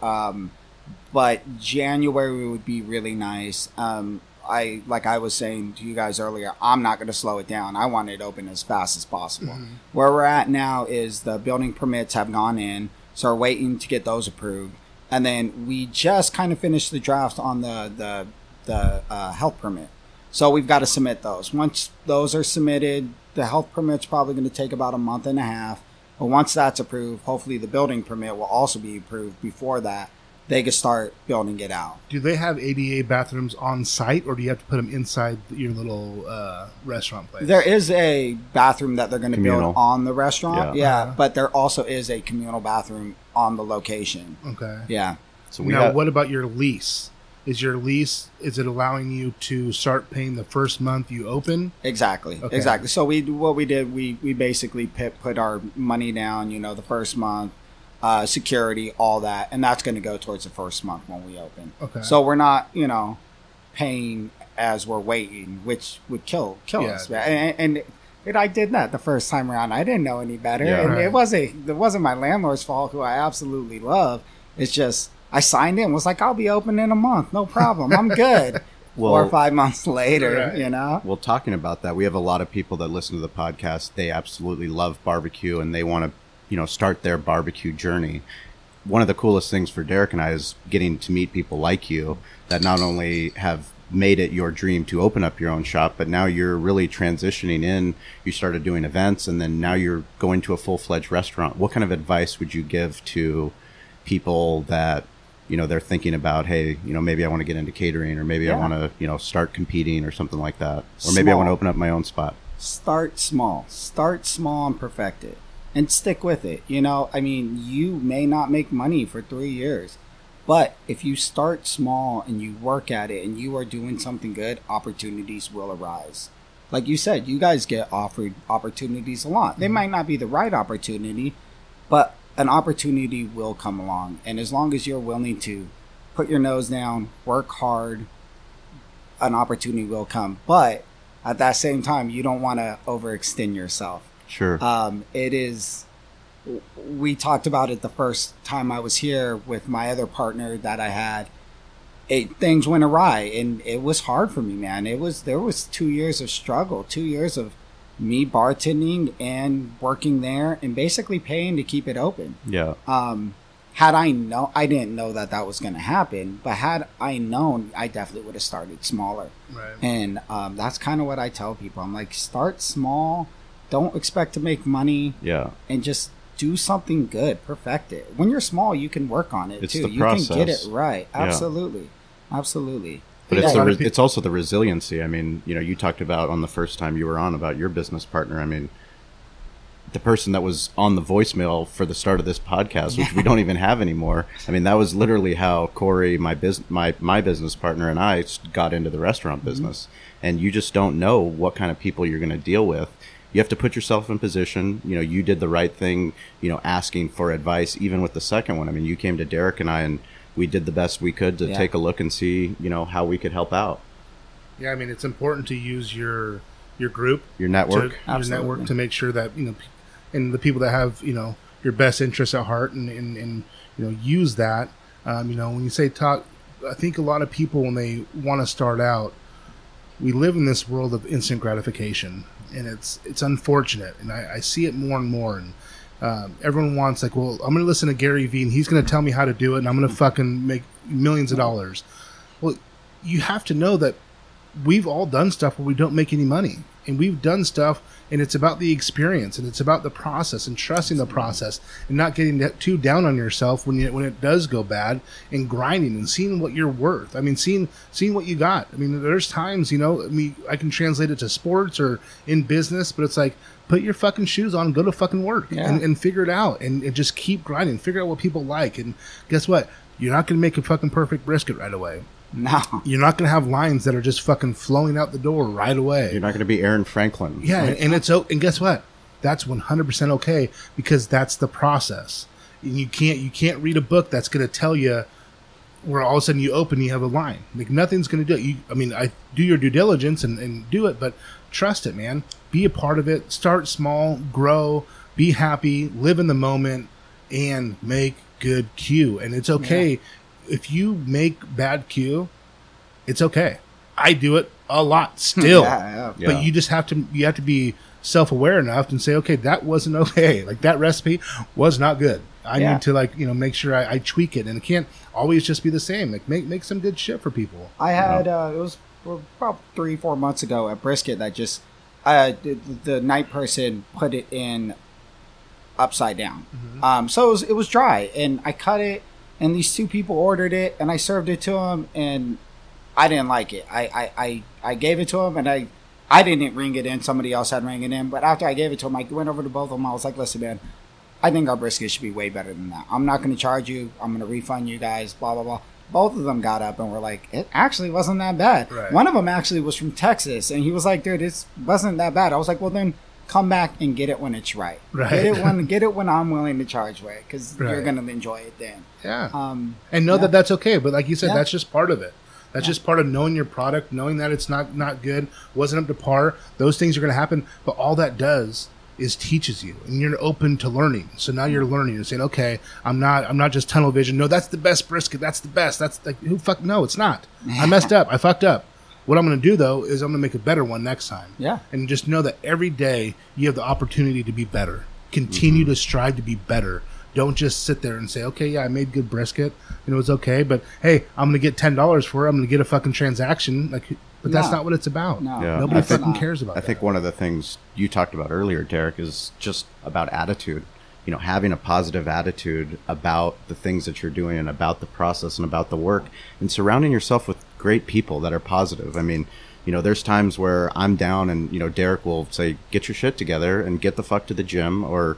Speaker 3: But January would be really nice. Like I was saying to you guys earlier, I'm not going to slow it down. I want it open as fast as possible. Mm-hmm. Where we're at now is the building permits have gone in, so we're waiting to get those approved. And then we just kind of finished the draft on the health permit. So we've got to submit those. Once those are submitted, the health permit's probably going to take about a month and a half. But once that's approved, hopefully the building permit will also be approved before that. They can start building it out.
Speaker 2: Do they have ADA bathrooms on site, or do you have to put them inside your little restaurant place?
Speaker 3: There is a bathroom that they're going to build on the restaurant. Yeah, but there also is a communal bathroom on the location.
Speaker 2: Okay.
Speaker 3: Yeah.
Speaker 2: So what about your lease? Is it allowing you to start paying the first month you open?
Speaker 3: Exactly. Okay. Exactly. So we basically put our money down, the first month. Security, all that, and that's going to go towards the first month when we open.
Speaker 2: Okay.
Speaker 3: So we're not, paying as we're waiting, which would kill us. And I did that the first time around. I didn't know any better, and it wasn't my landlord's fault, who I absolutely love. It's just I signed in, was like, I'll be open in a month, no problem, I'm good. 4 or 5 months later,
Speaker 1: Well, talking about that, we have a lot of people that listen to the podcast. They absolutely love barbecue, and they want to start their barbecue journey. One of the coolest things for Derek and I is getting to meet people like you that not only have made it your dream to open up your own shop, but now you're really transitioning in. You started doing events, and then now you're going to a full-fledged restaurant. What kind of advice would you give to people that, they're thinking about, hey, maybe I want to get into catering, or maybe I want to, start competing or something like that. Or maybe I want to open up my own spot.
Speaker 3: Start small and perfect it. And stick with it. You may not make money for 3 years, but if you start small and you work at it and you are doing something good, opportunities will arise. Like you said, you guys get offered opportunities a lot. They might not be the right opportunity, but an opportunity will come along. And as long as you're willing to put your nose down, work hard, an opportunity will come. But at that same time, you don't want to overextend yourself.
Speaker 1: Sure.
Speaker 3: We talked about it the first time I was here with my other partner that I had. Things went awry, and it was hard for me, man. There was 2 years of struggle, 2 years of me bartending and working there and basically paying to keep it open.
Speaker 1: Yeah.
Speaker 3: had I didn't know that was going to happen, but had I known, I definitely would have started smaller.
Speaker 2: Right.
Speaker 3: And that's kind of what I tell people. I'm like, start small, don't expect to make money, and just do something good, perfect it. When you're small, you can work on it too. You can get it right. Absolutely, absolutely.
Speaker 1: But it's also the resiliency. I mean, you talked about on the first time you were on about your business partner. I mean, the person that was on the voicemail for the start of this podcast, which we don't even have anymore. I mean, that was literally how Corey, my business partner, and I got into the restaurant business. And you just don't know what kind of people you're going to deal with. You have to put yourself in position. You did the right thing, asking for advice, even with the second one. I mean, you came to Derek and I, and we did the best we could to take a look and see, how we could help out.
Speaker 2: Yeah, I mean, it's important to use your group,
Speaker 1: your network,
Speaker 2: to make sure that, and the people that have, your best interests at heart and use that. When you say talk, I think a lot of people, when they want to start out, we live in this world of instant gratification, and it's unfortunate. And I see it more and more. And everyone wants, like, well, I'm going to listen to Gary Vee and he's going to tell me how to do it and I'm going to fucking make millions of dollars. Well, you have to know that we've all done stuff where we don't make any money. And we've done stuff, and it's about the experience, and it's about the process, and trusting the process, and not getting too down on yourself when it does go bad, and grinding and seeing what you're worth. I mean, seeing what you got. I mean, there's times, I can translate it to sports or in business, but it's like, put your fucking shoes on and go to fucking work and figure it out, and just keep grinding. Figure out what people like, and guess what? You're not going to make a fucking perfect brisket right away.
Speaker 3: No.
Speaker 2: You're not going to have lines that are just fucking flowing out the door right away.
Speaker 1: You're not going to be Aaron Franklin.
Speaker 2: Yeah, and guess what? That's 100% okay, because that's the process. And you can't read a book that's going to tell you where all of a sudden you open, you have a line. Like, nothing's going to do it. I do your due diligence and do it, but trust it, man. Be a part of it. Start small, grow, be happy, live in the moment, and make good cue. And it's okay. Yeah. If you make bad cue, it's okay. I do it a lot still. But you just have to be self-aware enough and say, okay, that wasn't okay. Like, that recipe was not good. I need to make sure I tweak it, and it can't always just be the same. Like, make some good shit for people.
Speaker 3: I had it was about 3-4 months ago a brisket that just the night person put it in upside down. So it was dry, and I cut it. And these two people ordered it, and I served it to them, and I didn't like it. I gave it to them, and I didn't ring it in. Somebody else had ring it in. But after I gave it to them, I went over to both of them. I was like, listen, man, I think our brisket should be way better than that. I'm not going to charge you. I'm going to refund you guys, blah, blah, blah. Both of them got up and were like, it actually wasn't that bad. Right. One of them actually was from Texas, and he was like, dude, it wasn't that bad. I was like, well, then come back and get it when it's right. Get it when I'm willing to charge for it, because you're going to enjoy it then.
Speaker 2: Yeah. And know that that's okay. But like you said, that's just part of it. That's just part of knowing your product, knowing that it's not good, wasn't up to par. Those things are going to happen. But all that does is teaches you, and you're open to learning. So now you're learning and saying, okay, I'm not just tunnel vision. No, that's the best brisket. That's the best. That's like, no, it's not. I messed up. I fucked up. What I'm going to do, though, is I'm going to make a better one next time. Yeah. And just know that every day you have the opportunity to be better. Continue to strive to be better. Don't just sit there and say, okay, yeah, I made good brisket, and it was okay, but hey, I'm going to get $10 for it. I'm going to get a fucking transaction. But that's not what it's about. No. Nobody fucking cares about that.
Speaker 1: I think one of the things you talked about earlier, Derek, is just about attitude. Having a positive attitude about the things that you're doing and about the process and about the work, and surrounding yourself with great people that are positive. I mean, there's times where I'm down and, Derek will say, get your shit together and get the fuck to the gym, or,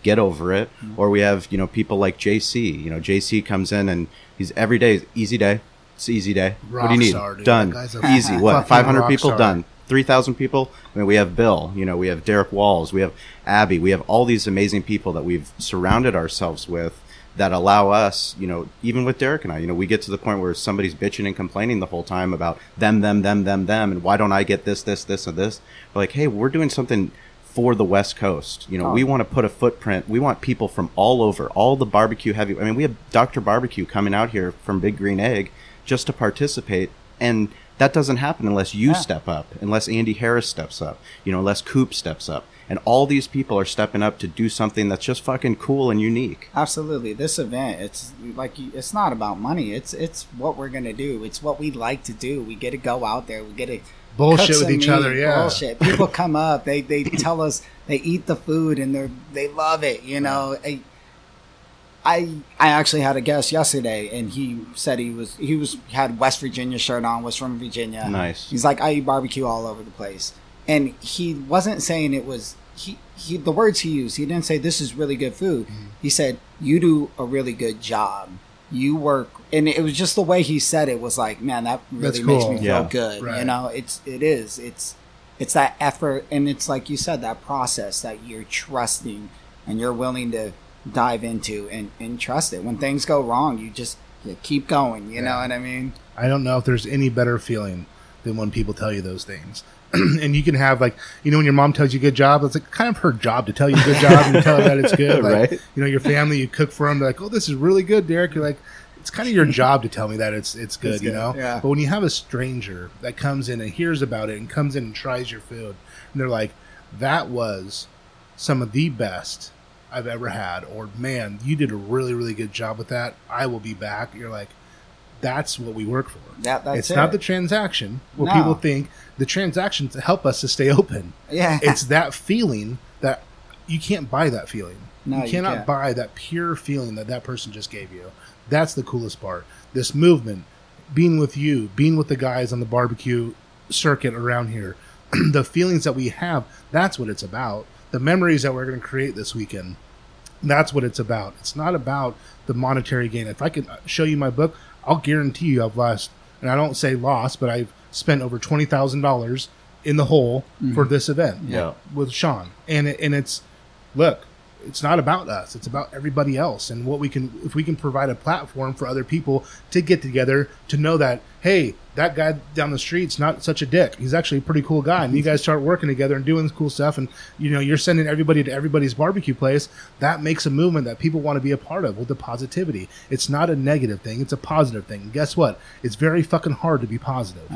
Speaker 1: get over it. Or we have, people like JC. JC comes in and he's every day, easy day. It's an easy day. What do you need? Dude. Done. Easy. What? 500 people? Done. 3,000 people? I mean, we have Bill, we have Derek Walls, we have Abby, we have all these amazing people that we've surrounded ourselves with that allow us, even with Derek and I, we get to the point where somebody's bitching and complaining the whole time about them, and why don't I get this, and this? We're like, hey, we're doing something for the West Coast. We want to put a footprint. We want people from all over, all the barbecue heavy. I mean, we have Dr. Barbecue coming out here from Big Green Egg just to participate, and that doesn't happen unless you step up, unless Andy Harris steps up, unless Coop steps up. And all these people are stepping up to do something that's just fucking cool and unique.
Speaker 3: Absolutely. This event, it's like, it's not about money. It's what we're going to do. It's what we like to do. We get to go out there. We get to
Speaker 2: bullshit with each other. Yeah.
Speaker 3: Bullshit. People come up, they tell us, they eat the food and they love it. You know, I actually had a guest yesterday, and he said he had West Virginia shirt on, was from Virginia.
Speaker 1: Nice.
Speaker 3: He's like, I eat barbecue all over the place, and he wasn't saying it was he the words he used. He didn't say this is really good food. He said you do a really good job. You work, and it was just the way he said it was like, man, that really makes me feel good. Right. You know, it's that effort, and it's like you said, that process that you're trusting and you're willing to dive into and trust it. When things go wrong, you keep going. You know what I mean? I
Speaker 2: don't know if there's any better feeling than when people tell you those things. And you can have, like, you know, when your mom tells you good job, it's like kind of her job to tell you good job and tell her that it's good. Like, right? You know, your family, you cook for them, they're like, oh, this is really good, Derek. You're like, it's kind of your job to tell me that it's good, you know?
Speaker 3: Yeah.
Speaker 2: But when you have a stranger that comes in and hears about it and comes in and tries your food, and they're like, that was some of the best I've ever had, or man, you did a really, really good job with that. I will be back. You're like, that's what we work for.
Speaker 3: It's
Speaker 2: not the transaction. What people think the transactions help us to stay open.
Speaker 3: Yeah,
Speaker 2: it's that feeling that you can't buy. That feeling,
Speaker 3: no,
Speaker 2: you cannot buy that pure feeling that person just gave you. That's the coolest part. This movement, being with you, being with the guys on the barbecue circuit around here, the feelings that we have. That's what it's about. The memories that we're going to create this weekend, that's what it's about. It's not about the monetary gain. If I could show you my book, I'll guarantee you I've lost, and I don't say lost, but I've spent over $20,000 in the hole for this event with Sean. And it's, look, it's not about us. It's about everybody else. And what we can, if we can provide a platform for other people to get together, to know that, hey, that guy down the street's not such a dick. He's actually a pretty cool guy. And you guys start working together and doing cool stuff. And, you know, you're sending everybody to everybody's barbecue place. That makes a movement that people want to be a part of with the positivity. It's not a negative thing. It's a positive thing. And guess what? It's very fucking hard to be positive.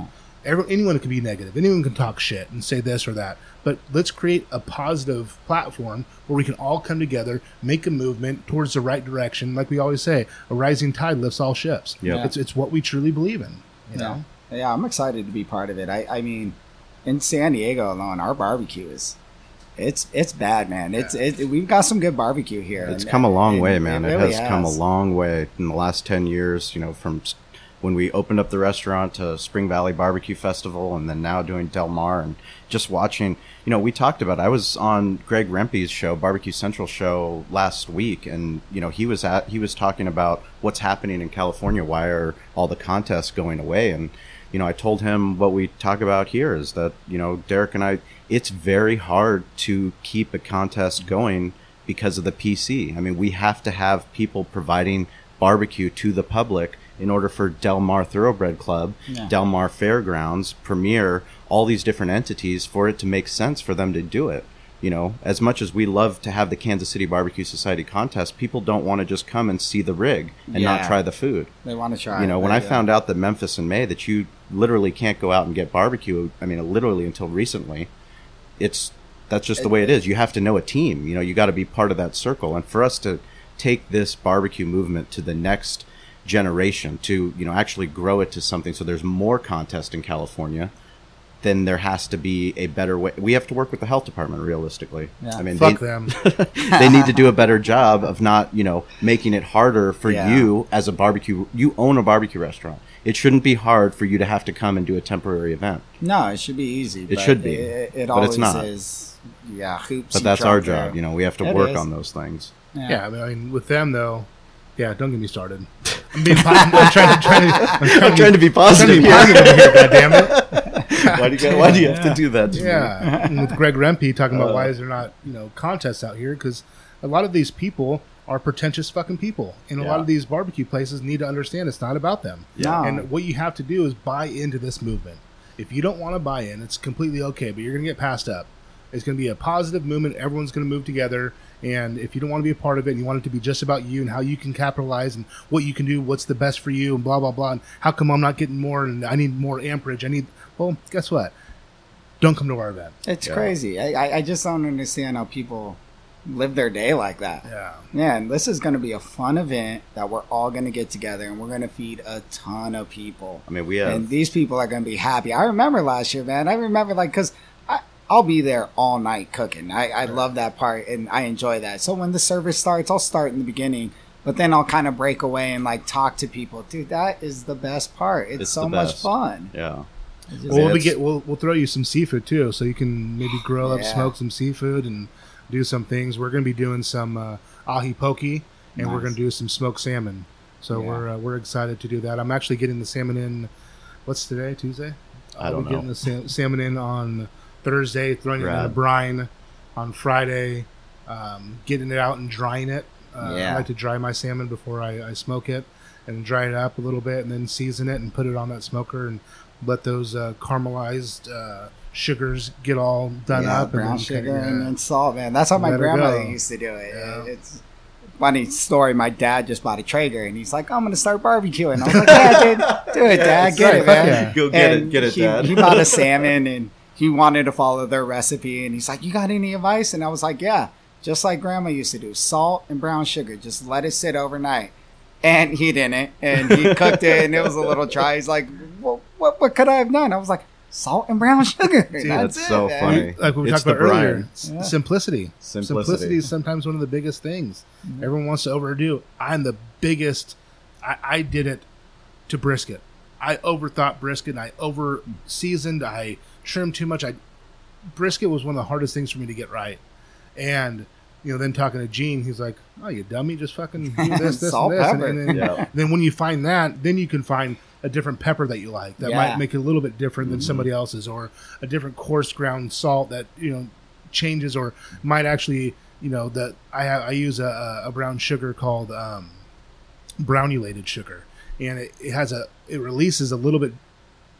Speaker 2: Anyone can be negative. Anyone can talk shit and say this or that. But let's create a positive platform where we can all come together, make a movement towards the right direction. Like we always say, a rising tide lifts all ships.
Speaker 1: Yep.
Speaker 2: It's what we truly believe in. You know?
Speaker 3: Yeah, I'm excited to be part of it. I mean, in San Diego alone, our barbecue it's bad, man. We've got some good barbecue here.
Speaker 1: It's come a long way, man. It
Speaker 3: really
Speaker 1: has come a long way in the last 10 years, you know, from when we opened up the restaurant to Spring Valley Barbecue Festival, and then now doing Del Mar, and just watching, you know, we talked about, I was on Greg Rempe's show, Barbecue Central show, last week, and, you know, he was talking about what's happening in California, why are all the contests going away, and, you know, I told him what we talk about here is that, you know, Derek and I, it's very hard to keep a contest going because of the PC. I mean, we have to have people providing barbecue to the public in order for Del Mar Thoroughbred Club, Del Mar Fairgrounds, Premier, all these different entities, for it to make sense for them to do it. You know, as much as we love to have the Kansas City Barbecue Society contest, people don't want to just come and see the rig and not try the food.
Speaker 3: They want to try.
Speaker 1: You know, when I found out that Memphis in May, that you literally can't go out and get barbecue, I mean, literally until recently, that's just the way it is. You have to know a team. You know, you got to be part of that circle. And for us to take this barbecue movement to the next generation, to, you know, actually grow it to something so there's more contest in California, then there has to be a better way. We have to work with the health department, realistically.
Speaker 2: I mean, fuck them.
Speaker 1: They need to do a better job of not, you know, making it harder for you as a barbecue. You own a barbecue restaurant. It shouldn't be hard for you to have to come and do a temporary event.
Speaker 3: No, it should be easy.
Speaker 1: It should be.
Speaker 3: It
Speaker 1: but
Speaker 3: always
Speaker 1: it's not.
Speaker 3: Is. Yeah, hoops.
Speaker 1: But that's our job. You know, we have to work on those things.
Speaker 2: Yeah, I mean, with them though. Yeah, don't get me started. I'm trying to be positive. God damn it!
Speaker 1: Why do you have to do that?
Speaker 2: And with Greg Rempe talking about why is there not, you know, contests out here, because a lot of these people are pretentious fucking people, and a lot of these barbecue places need to understand it's not about them. And what you have to do is buy into this movement. If you don't want to buy in, it's completely okay, but you're gonna get passed up. It's going to be a positive movement. Everyone's going to move together. And if you don't want to be a part of it and you want it to be just about you and how you can capitalize and what you can do, what's the best for you and blah, blah, blah. And how come I'm not getting more and I need more amperage? Well, guess what? don't come to our event.
Speaker 3: It's crazy. I just don't understand how people live their day like that.
Speaker 2: Yeah.
Speaker 3: Man, this is going to be a fun event that we're all going to get together, and we're going to feed a ton of people.
Speaker 1: I mean, we have...
Speaker 3: And these people are going to be happy. I remember last year, man. I remember, like, because I'll be there all night cooking. I love that part, and I enjoy that. So when the service starts, I'll start in the beginning, but then I'll kind of break away and, like, talk to people. Dude, that is the best part. It's so much fun.
Speaker 1: Yeah.
Speaker 2: We'll throw you some seafood, too, so you can maybe grill up, smoke some seafood, and do some things. We're going to be doing some ahi poke, and we're going to do some smoked salmon. So we're excited to do that. I'm actually getting the salmon in. What's today? Tuesday?
Speaker 1: I don't know.
Speaker 2: Getting the salmon in on Thursday, throwing it in a brine on Friday, getting it out and drying it. I like to dry my salmon before I smoke it, and dry it up a little bit, and then season it and put it on that smoker and let those caramelized sugars get all done up.
Speaker 3: Brown sugar and then salt, man. That's how my grandmother used to do it. Yeah. It's funny story. My dad just bought a Traeger, and he's like, I'm going to start barbecuing. I was like, yeah, dude, do it, Dad. Get it, man.
Speaker 1: Yeah. Go get it, Dad.
Speaker 3: He bought a salmon, and he wanted to follow their recipe, and he's like, you got any advice? And I was like, yeah, just like Grandma used to do, salt and brown sugar. Just let it sit overnight. And he didn't, and he cooked it, and it was a little dry. He's like, well, what could I have done? I was like, salt and brown sugar.
Speaker 1: See, that's so funny.
Speaker 2: Like we talked about earlier, simplicity.
Speaker 1: Simplicity
Speaker 2: is sometimes one of the biggest things. Mm-hmm. Everyone wants to overdo. I'm the biggest. I did it to brisket. I overthought brisket. I over seasoned. I trimmed too much. Brisket was one of the hardest things for me to get right. And then talking to Gene, he's like, "Oh, you dummy! Just fucking do this, this,
Speaker 3: salt,
Speaker 2: and this."
Speaker 3: pepper.
Speaker 2: And then when you find that, then you can find a different pepper that you like that might make it a little bit different than somebody else's, or a different coarse ground salt that changes, or might actually that I use a brown sugar called brownulated sugar, and it releases a little bit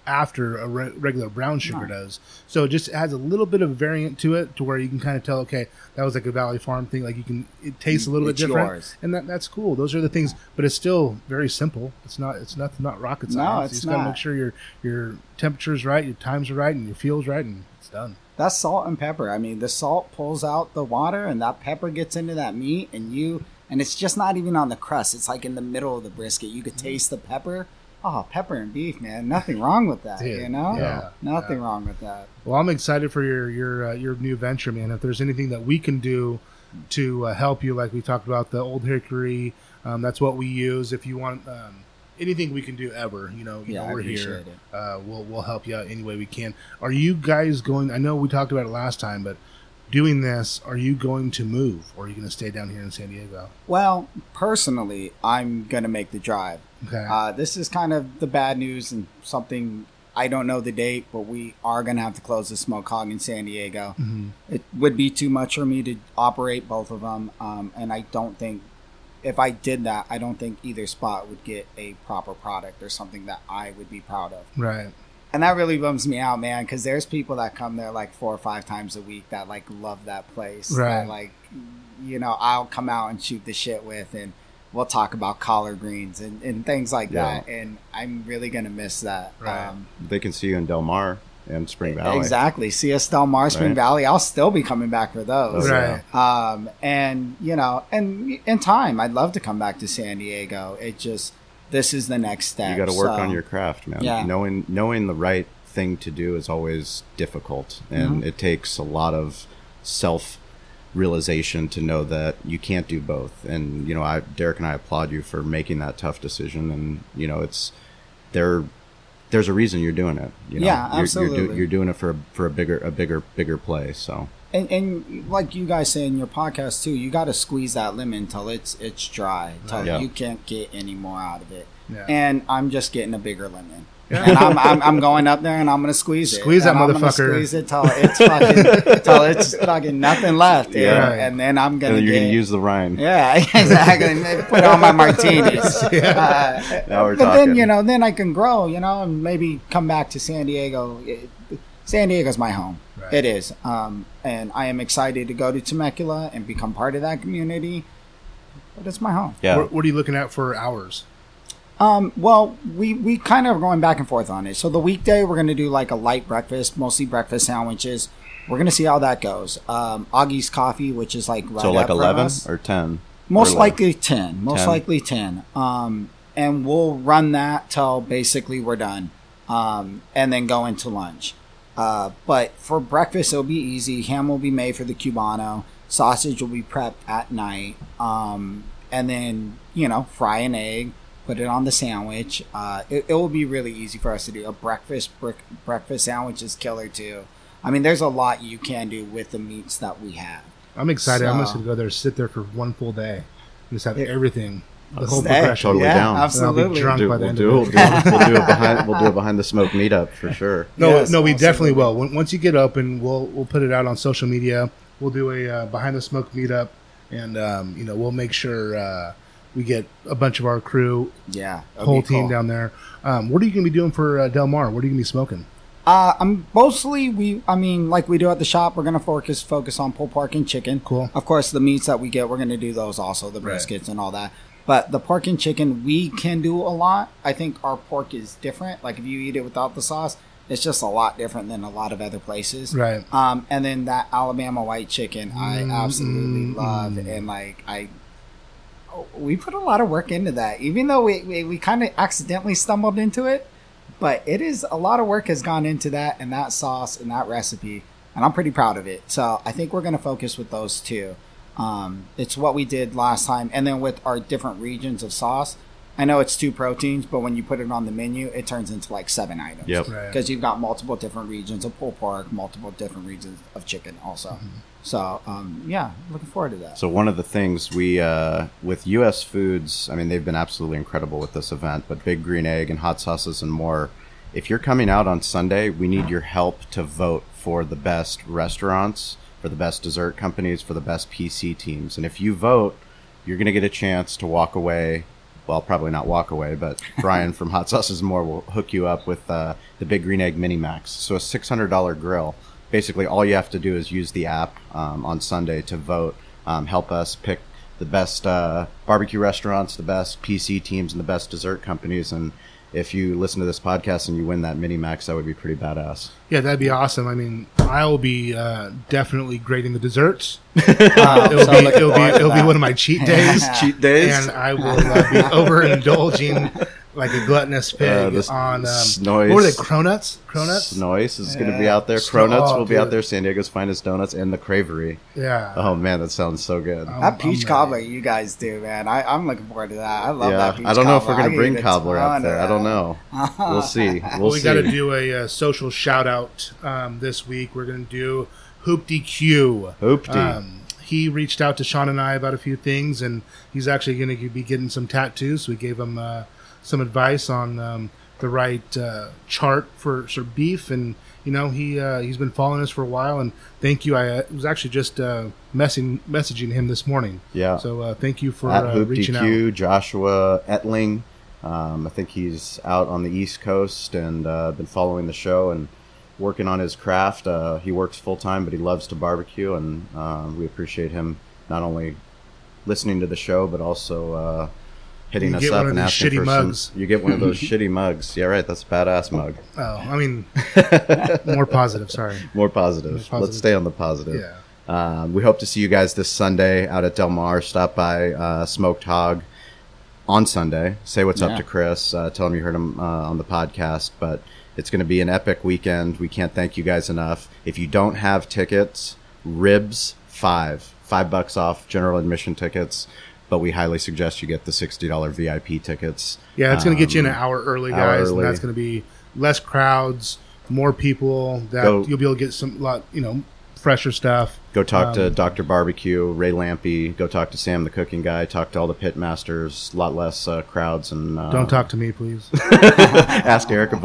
Speaker 2: after a regular brown sugar does, so it just adds a little bit of variant to it, to where you can kind of tell, okay, that was like a Valley Farm thing. Like it tastes a little bit different, yours. And that's cool. Those are the things, but it's still very simple. It's not rocket science.
Speaker 3: No, it's
Speaker 2: you just
Speaker 3: not.
Speaker 2: Gotta make sure your temperature's right, your times are right, and your fuel's right, and it's done.
Speaker 3: That's salt and pepper. I mean, the salt pulls out the water, and that pepper gets into that meat, and it's just not even on the crust. It's like in the middle of the brisket. You could taste the pepper. Oh, pepper and beef, man. Nothing wrong with that,
Speaker 2: Dude,
Speaker 3: Nothing wrong with that.
Speaker 2: Well, I'm excited for your new venture, man. If there's anything that we can do to help you, like we talked about, the Old Hickory, that's what we use. If you want anything we can do ever, we're here. We'll help you out any way we can. Are you guys going, I know we talked about it last time, but doing this, are you going to move, or are you going to stay down here in San Diego?
Speaker 3: Well, personally, I'm going to make the drive.
Speaker 2: Okay.
Speaker 3: This is kind of the bad news, and something, I don't know the date, but we are going to have to close the Smok'd Hog in San Diego.
Speaker 2: Mm-hmm.
Speaker 3: It would be too much for me to operate both of them, and I don't think, if I did that, I don't think either spot would get a proper product or something that I would be proud of.
Speaker 2: Right.
Speaker 3: And that really bums me out, man, because there's people that come there like 4 or 5 times a week that like love that place.
Speaker 2: Right.
Speaker 3: That, I'll come out and shoot the shit with, and we'll talk about collard greens and things like that. And I'm really going to miss that.
Speaker 2: Right.
Speaker 1: They can see you in Del Mar and Spring Valley.
Speaker 3: Exactly. See us Del Mar, Spring Valley. I'll still be coming back for those.
Speaker 2: Right.
Speaker 3: And in time, I'd love to come back to San Diego. This is the next step.
Speaker 1: You got to work on your craft, man.
Speaker 3: Yeah.
Speaker 1: Knowing the right thing to do is always difficult, and it takes a lot of self-realization to know that you can't do both. And Derek and I applaud you for making that tough decision. And there's a reason you're doing it.
Speaker 3: Absolutely.
Speaker 1: You're doing it for a bigger play. So.
Speaker 3: And like you guys say in your podcast too, you got to squeeze that lemon until it's dry, until you can't get any more out of it.
Speaker 2: Yeah.
Speaker 3: And I'm just getting a bigger lemon, and I'm going up there and I'm gonna squeeze it.
Speaker 2: Squeeze that
Speaker 3: and
Speaker 2: motherfucker.
Speaker 3: I'm gonna squeeze it till it's fucking nothing left. And then I'm gonna.
Speaker 1: And you're gonna use the rind.
Speaker 3: Yeah, exactly. Put it on my martinis.
Speaker 1: Now we're
Speaker 3: talking.
Speaker 1: Then
Speaker 3: then I can grow. And maybe come back to San Diego. San Diego's my home.
Speaker 2: Right.
Speaker 3: It is. And I am excited to go to Temecula and become part of that community. But it's my home.
Speaker 1: Yeah.
Speaker 2: What are you looking at for hours?
Speaker 3: Well, we kind of are going back and forth on it. So the weekday, we're going to do like a light breakfast, mostly breakfast sandwiches. We're going to see how that goes. Augie's Coffee, which is like right
Speaker 1: So like
Speaker 3: up from
Speaker 1: 11
Speaker 3: us.
Speaker 1: or 10?
Speaker 3: Most
Speaker 1: Or
Speaker 3: likely 10. Most
Speaker 1: 10.
Speaker 3: likely 10. And we'll run that till basically we're done. And then go into lunch. But for breakfast, it'll be easy. Ham will be made for the Cubano. Sausage will be prepped at night. And then, fry an egg, put it on the sandwich. It will be really easy for us to do. A breakfast sandwich is killer too. I mean, there's a lot you can do with the meats that we have.
Speaker 2: I'm excited.
Speaker 3: So,
Speaker 2: I'm just going to go there, sit there for one full day, and just have everything. The whole
Speaker 3: Stay.
Speaker 2: progression.
Speaker 1: Totally down.
Speaker 3: Absolutely.
Speaker 2: And I'll be drunk by the end of
Speaker 1: We'll
Speaker 2: it.
Speaker 1: do a behind the smoke meetup for sure.
Speaker 2: No,
Speaker 3: Yes,
Speaker 2: no, we
Speaker 3: absolutely.
Speaker 2: definitely will. Once you get open, we'll put it out on social media. We'll do a behind the smoke meetup, and we'll make sure we get a bunch of our crew,
Speaker 3: Yeah. that'd
Speaker 2: whole
Speaker 3: be
Speaker 2: team
Speaker 3: cool.
Speaker 2: down there. What are you going to be doing for Del Mar? What are you going to be smoking?
Speaker 3: I'm mostly like we do at the shop, we're gonna focus on pulled pork and chicken.
Speaker 2: Cool.
Speaker 3: Of course, the meats that we get, we're gonna do those also, the
Speaker 2: Right.
Speaker 3: briskets and all that. But the pork and chicken, we can do a lot. I think our pork is different. Like if you eat it without the sauce, it's just a lot different than a lot of other places.
Speaker 2: Right.
Speaker 3: And then that Alabama white chicken, I absolutely love, and we put a lot of work into that, even though we kind of accidentally stumbled into it. But it is a lot of work has gone into that and that sauce and that recipe, and I'm pretty proud of it. So I think we're going to focus with those two. It's what we did last time, and then with our different regions of sauce. I know it's 2 proteins, but when you put it on the menu, it turns into like 7 items.
Speaker 1: Yep.
Speaker 2: Right.
Speaker 3: Because you've got multiple different regions of pulled pork, multiple different regions of chicken also.
Speaker 2: Mm-hmm.
Speaker 3: So, looking forward to that.
Speaker 1: So one of the things we, with U.S. Foods, I mean, they've been absolutely incredible with this event, but Big Green Egg and hot sauces and more. If you're coming out on Sunday, we need your help to vote for the best restaurants, for the best dessert companies, for the best PC teams. And if you vote, you're going to get a chance to walk away. Well, probably not walk away, but Brian from Hot Sauces and More will hook you up with the Big Green Egg Mini Max. So a $600 grill. Basically, all you have to do is use the app on Sunday to vote. Help us pick the best barbecue restaurants, the best PC teams, and the best dessert companies. And if you listen to this podcast and you win that Mini Max, that would be pretty badass.
Speaker 2: Yeah, that'd be awesome. I mean, I will be definitely grading the desserts. It'll be one of my cheat days.
Speaker 1: Cheat days?
Speaker 2: And I will be overindulging like a gluttonous pig
Speaker 1: This
Speaker 2: on
Speaker 1: Snoise.
Speaker 2: what are they? Cronuts? Cronuts?
Speaker 1: Snoise is going to be out there. Cronuts
Speaker 2: Oh,
Speaker 1: will be out
Speaker 2: dude.
Speaker 1: there. San Diego's finest donuts and the Cravery.
Speaker 2: Yeah.
Speaker 1: Oh man, that sounds so good.
Speaker 3: That peach
Speaker 2: I'm
Speaker 3: cobbler
Speaker 2: ready.
Speaker 3: you guys do, man. I'm looking forward to that. I love that peach
Speaker 1: I don't know if
Speaker 3: cobbler.
Speaker 1: we're going
Speaker 3: I
Speaker 1: to bring
Speaker 3: eat a
Speaker 1: cobbler
Speaker 3: ton
Speaker 1: out
Speaker 3: of
Speaker 1: there. I
Speaker 3: that.
Speaker 1: don't know. We'll see. We'll
Speaker 2: we
Speaker 1: see.
Speaker 2: got to do a social shout out this week. We're going to do Hoopty Q.
Speaker 1: Hoopty.
Speaker 2: He reached out to Sean and I about a few things, and he's actually going to be getting some tattoos. So we gave him some advice on the right chart for beef, and he's been following us for a while. And thank you. I was actually just messaging him this morning.
Speaker 1: Yeah.
Speaker 2: So thank you for
Speaker 1: At
Speaker 2: reaching out.
Speaker 1: HoopDQ, Joshua Etling. I think he's out on the East Coast and been following the show and working on his craft. He works full time, but he loves to barbecue, and we appreciate him not only listening to the show, but also hitting
Speaker 2: You
Speaker 1: us
Speaker 2: get
Speaker 1: up
Speaker 2: one of
Speaker 1: and
Speaker 2: these
Speaker 1: asking
Speaker 2: shitty
Speaker 1: for
Speaker 2: mugs.
Speaker 1: some. You get one of those shitty mugs. Yeah, right. That's a badass mug.
Speaker 2: Oh, I mean, more positive. Sorry.
Speaker 1: More positive.
Speaker 2: More positive.
Speaker 1: Let's stay on the positive.
Speaker 2: Yeah.
Speaker 1: We hope to see you guys this Sunday out at Del Mar. Stop by Smok'd Hog on Sunday. Say what's up
Speaker 3: Yeah.
Speaker 1: to Chris. Tell him you heard him on the podcast. But it's going to be an epic weekend. We can't thank you guys enough. If you don't have tickets, ribs $5 off general admission tickets. But we highly suggest you get the $60 VIP tickets.
Speaker 2: Yeah, it's going to get you in an hour early,
Speaker 1: hour
Speaker 2: guys,
Speaker 1: early.
Speaker 2: and that's going to be less crowds, more people. That you'll be able to get some fresher stuff.
Speaker 1: Go talk to Dr. Barbecue, Ray Lampy. Go talk to Sam, the cooking guy. Talk to all the pit masters. A lot less crowds. And
Speaker 2: Don't talk to me, please.
Speaker 1: ask Derek a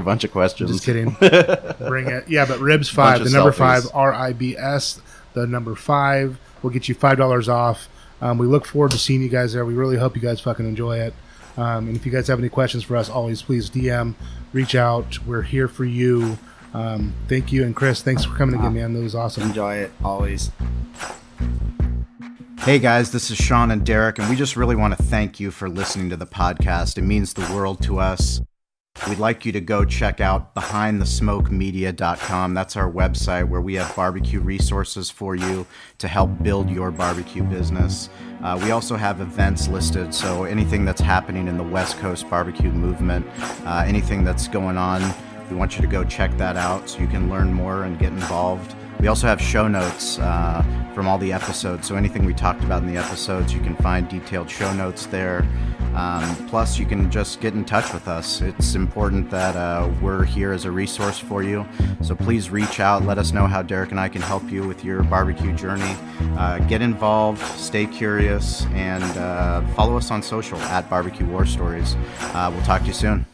Speaker 1: bunch of questions.
Speaker 2: Just kidding. Bring it. Yeah, but ribs
Speaker 1: Bunch
Speaker 2: 5,
Speaker 1: of
Speaker 2: the number
Speaker 1: selfies.
Speaker 2: 5, RIBS, the number 5 will get you $5 off. We look forward to seeing you guys there. We really hope you guys fucking enjoy it. And if you guys have any questions for us, always please DM, reach out. We're here for you. Thank you. And Chris, thanks for coming again, man. That was awesome.
Speaker 3: Enjoy it always.
Speaker 1: Hey guys, this is Sean and Derek, and we just really want to thank you for listening to the podcast. It means the world to us. We'd like you to go check out BehindTheSmokeMedia.com. That's our website where we have barbecue resources for you to help build your barbecue business. We also have events listed, so anything that's happening in the West Coast barbecue movement, anything that's going on, we want you to go check that out so you can learn more and get involved. We also have show notes from all the episodes, so anything we talked about in the episodes, you can find detailed show notes there. Plus, you can just get in touch with us. It's important that we're here as a resource for you, so please reach out. Let us know how Derek and I can help you with your barbecue journey. Get involved, stay curious, and follow us on social at Barbecue War Stories. We'll talk to you soon.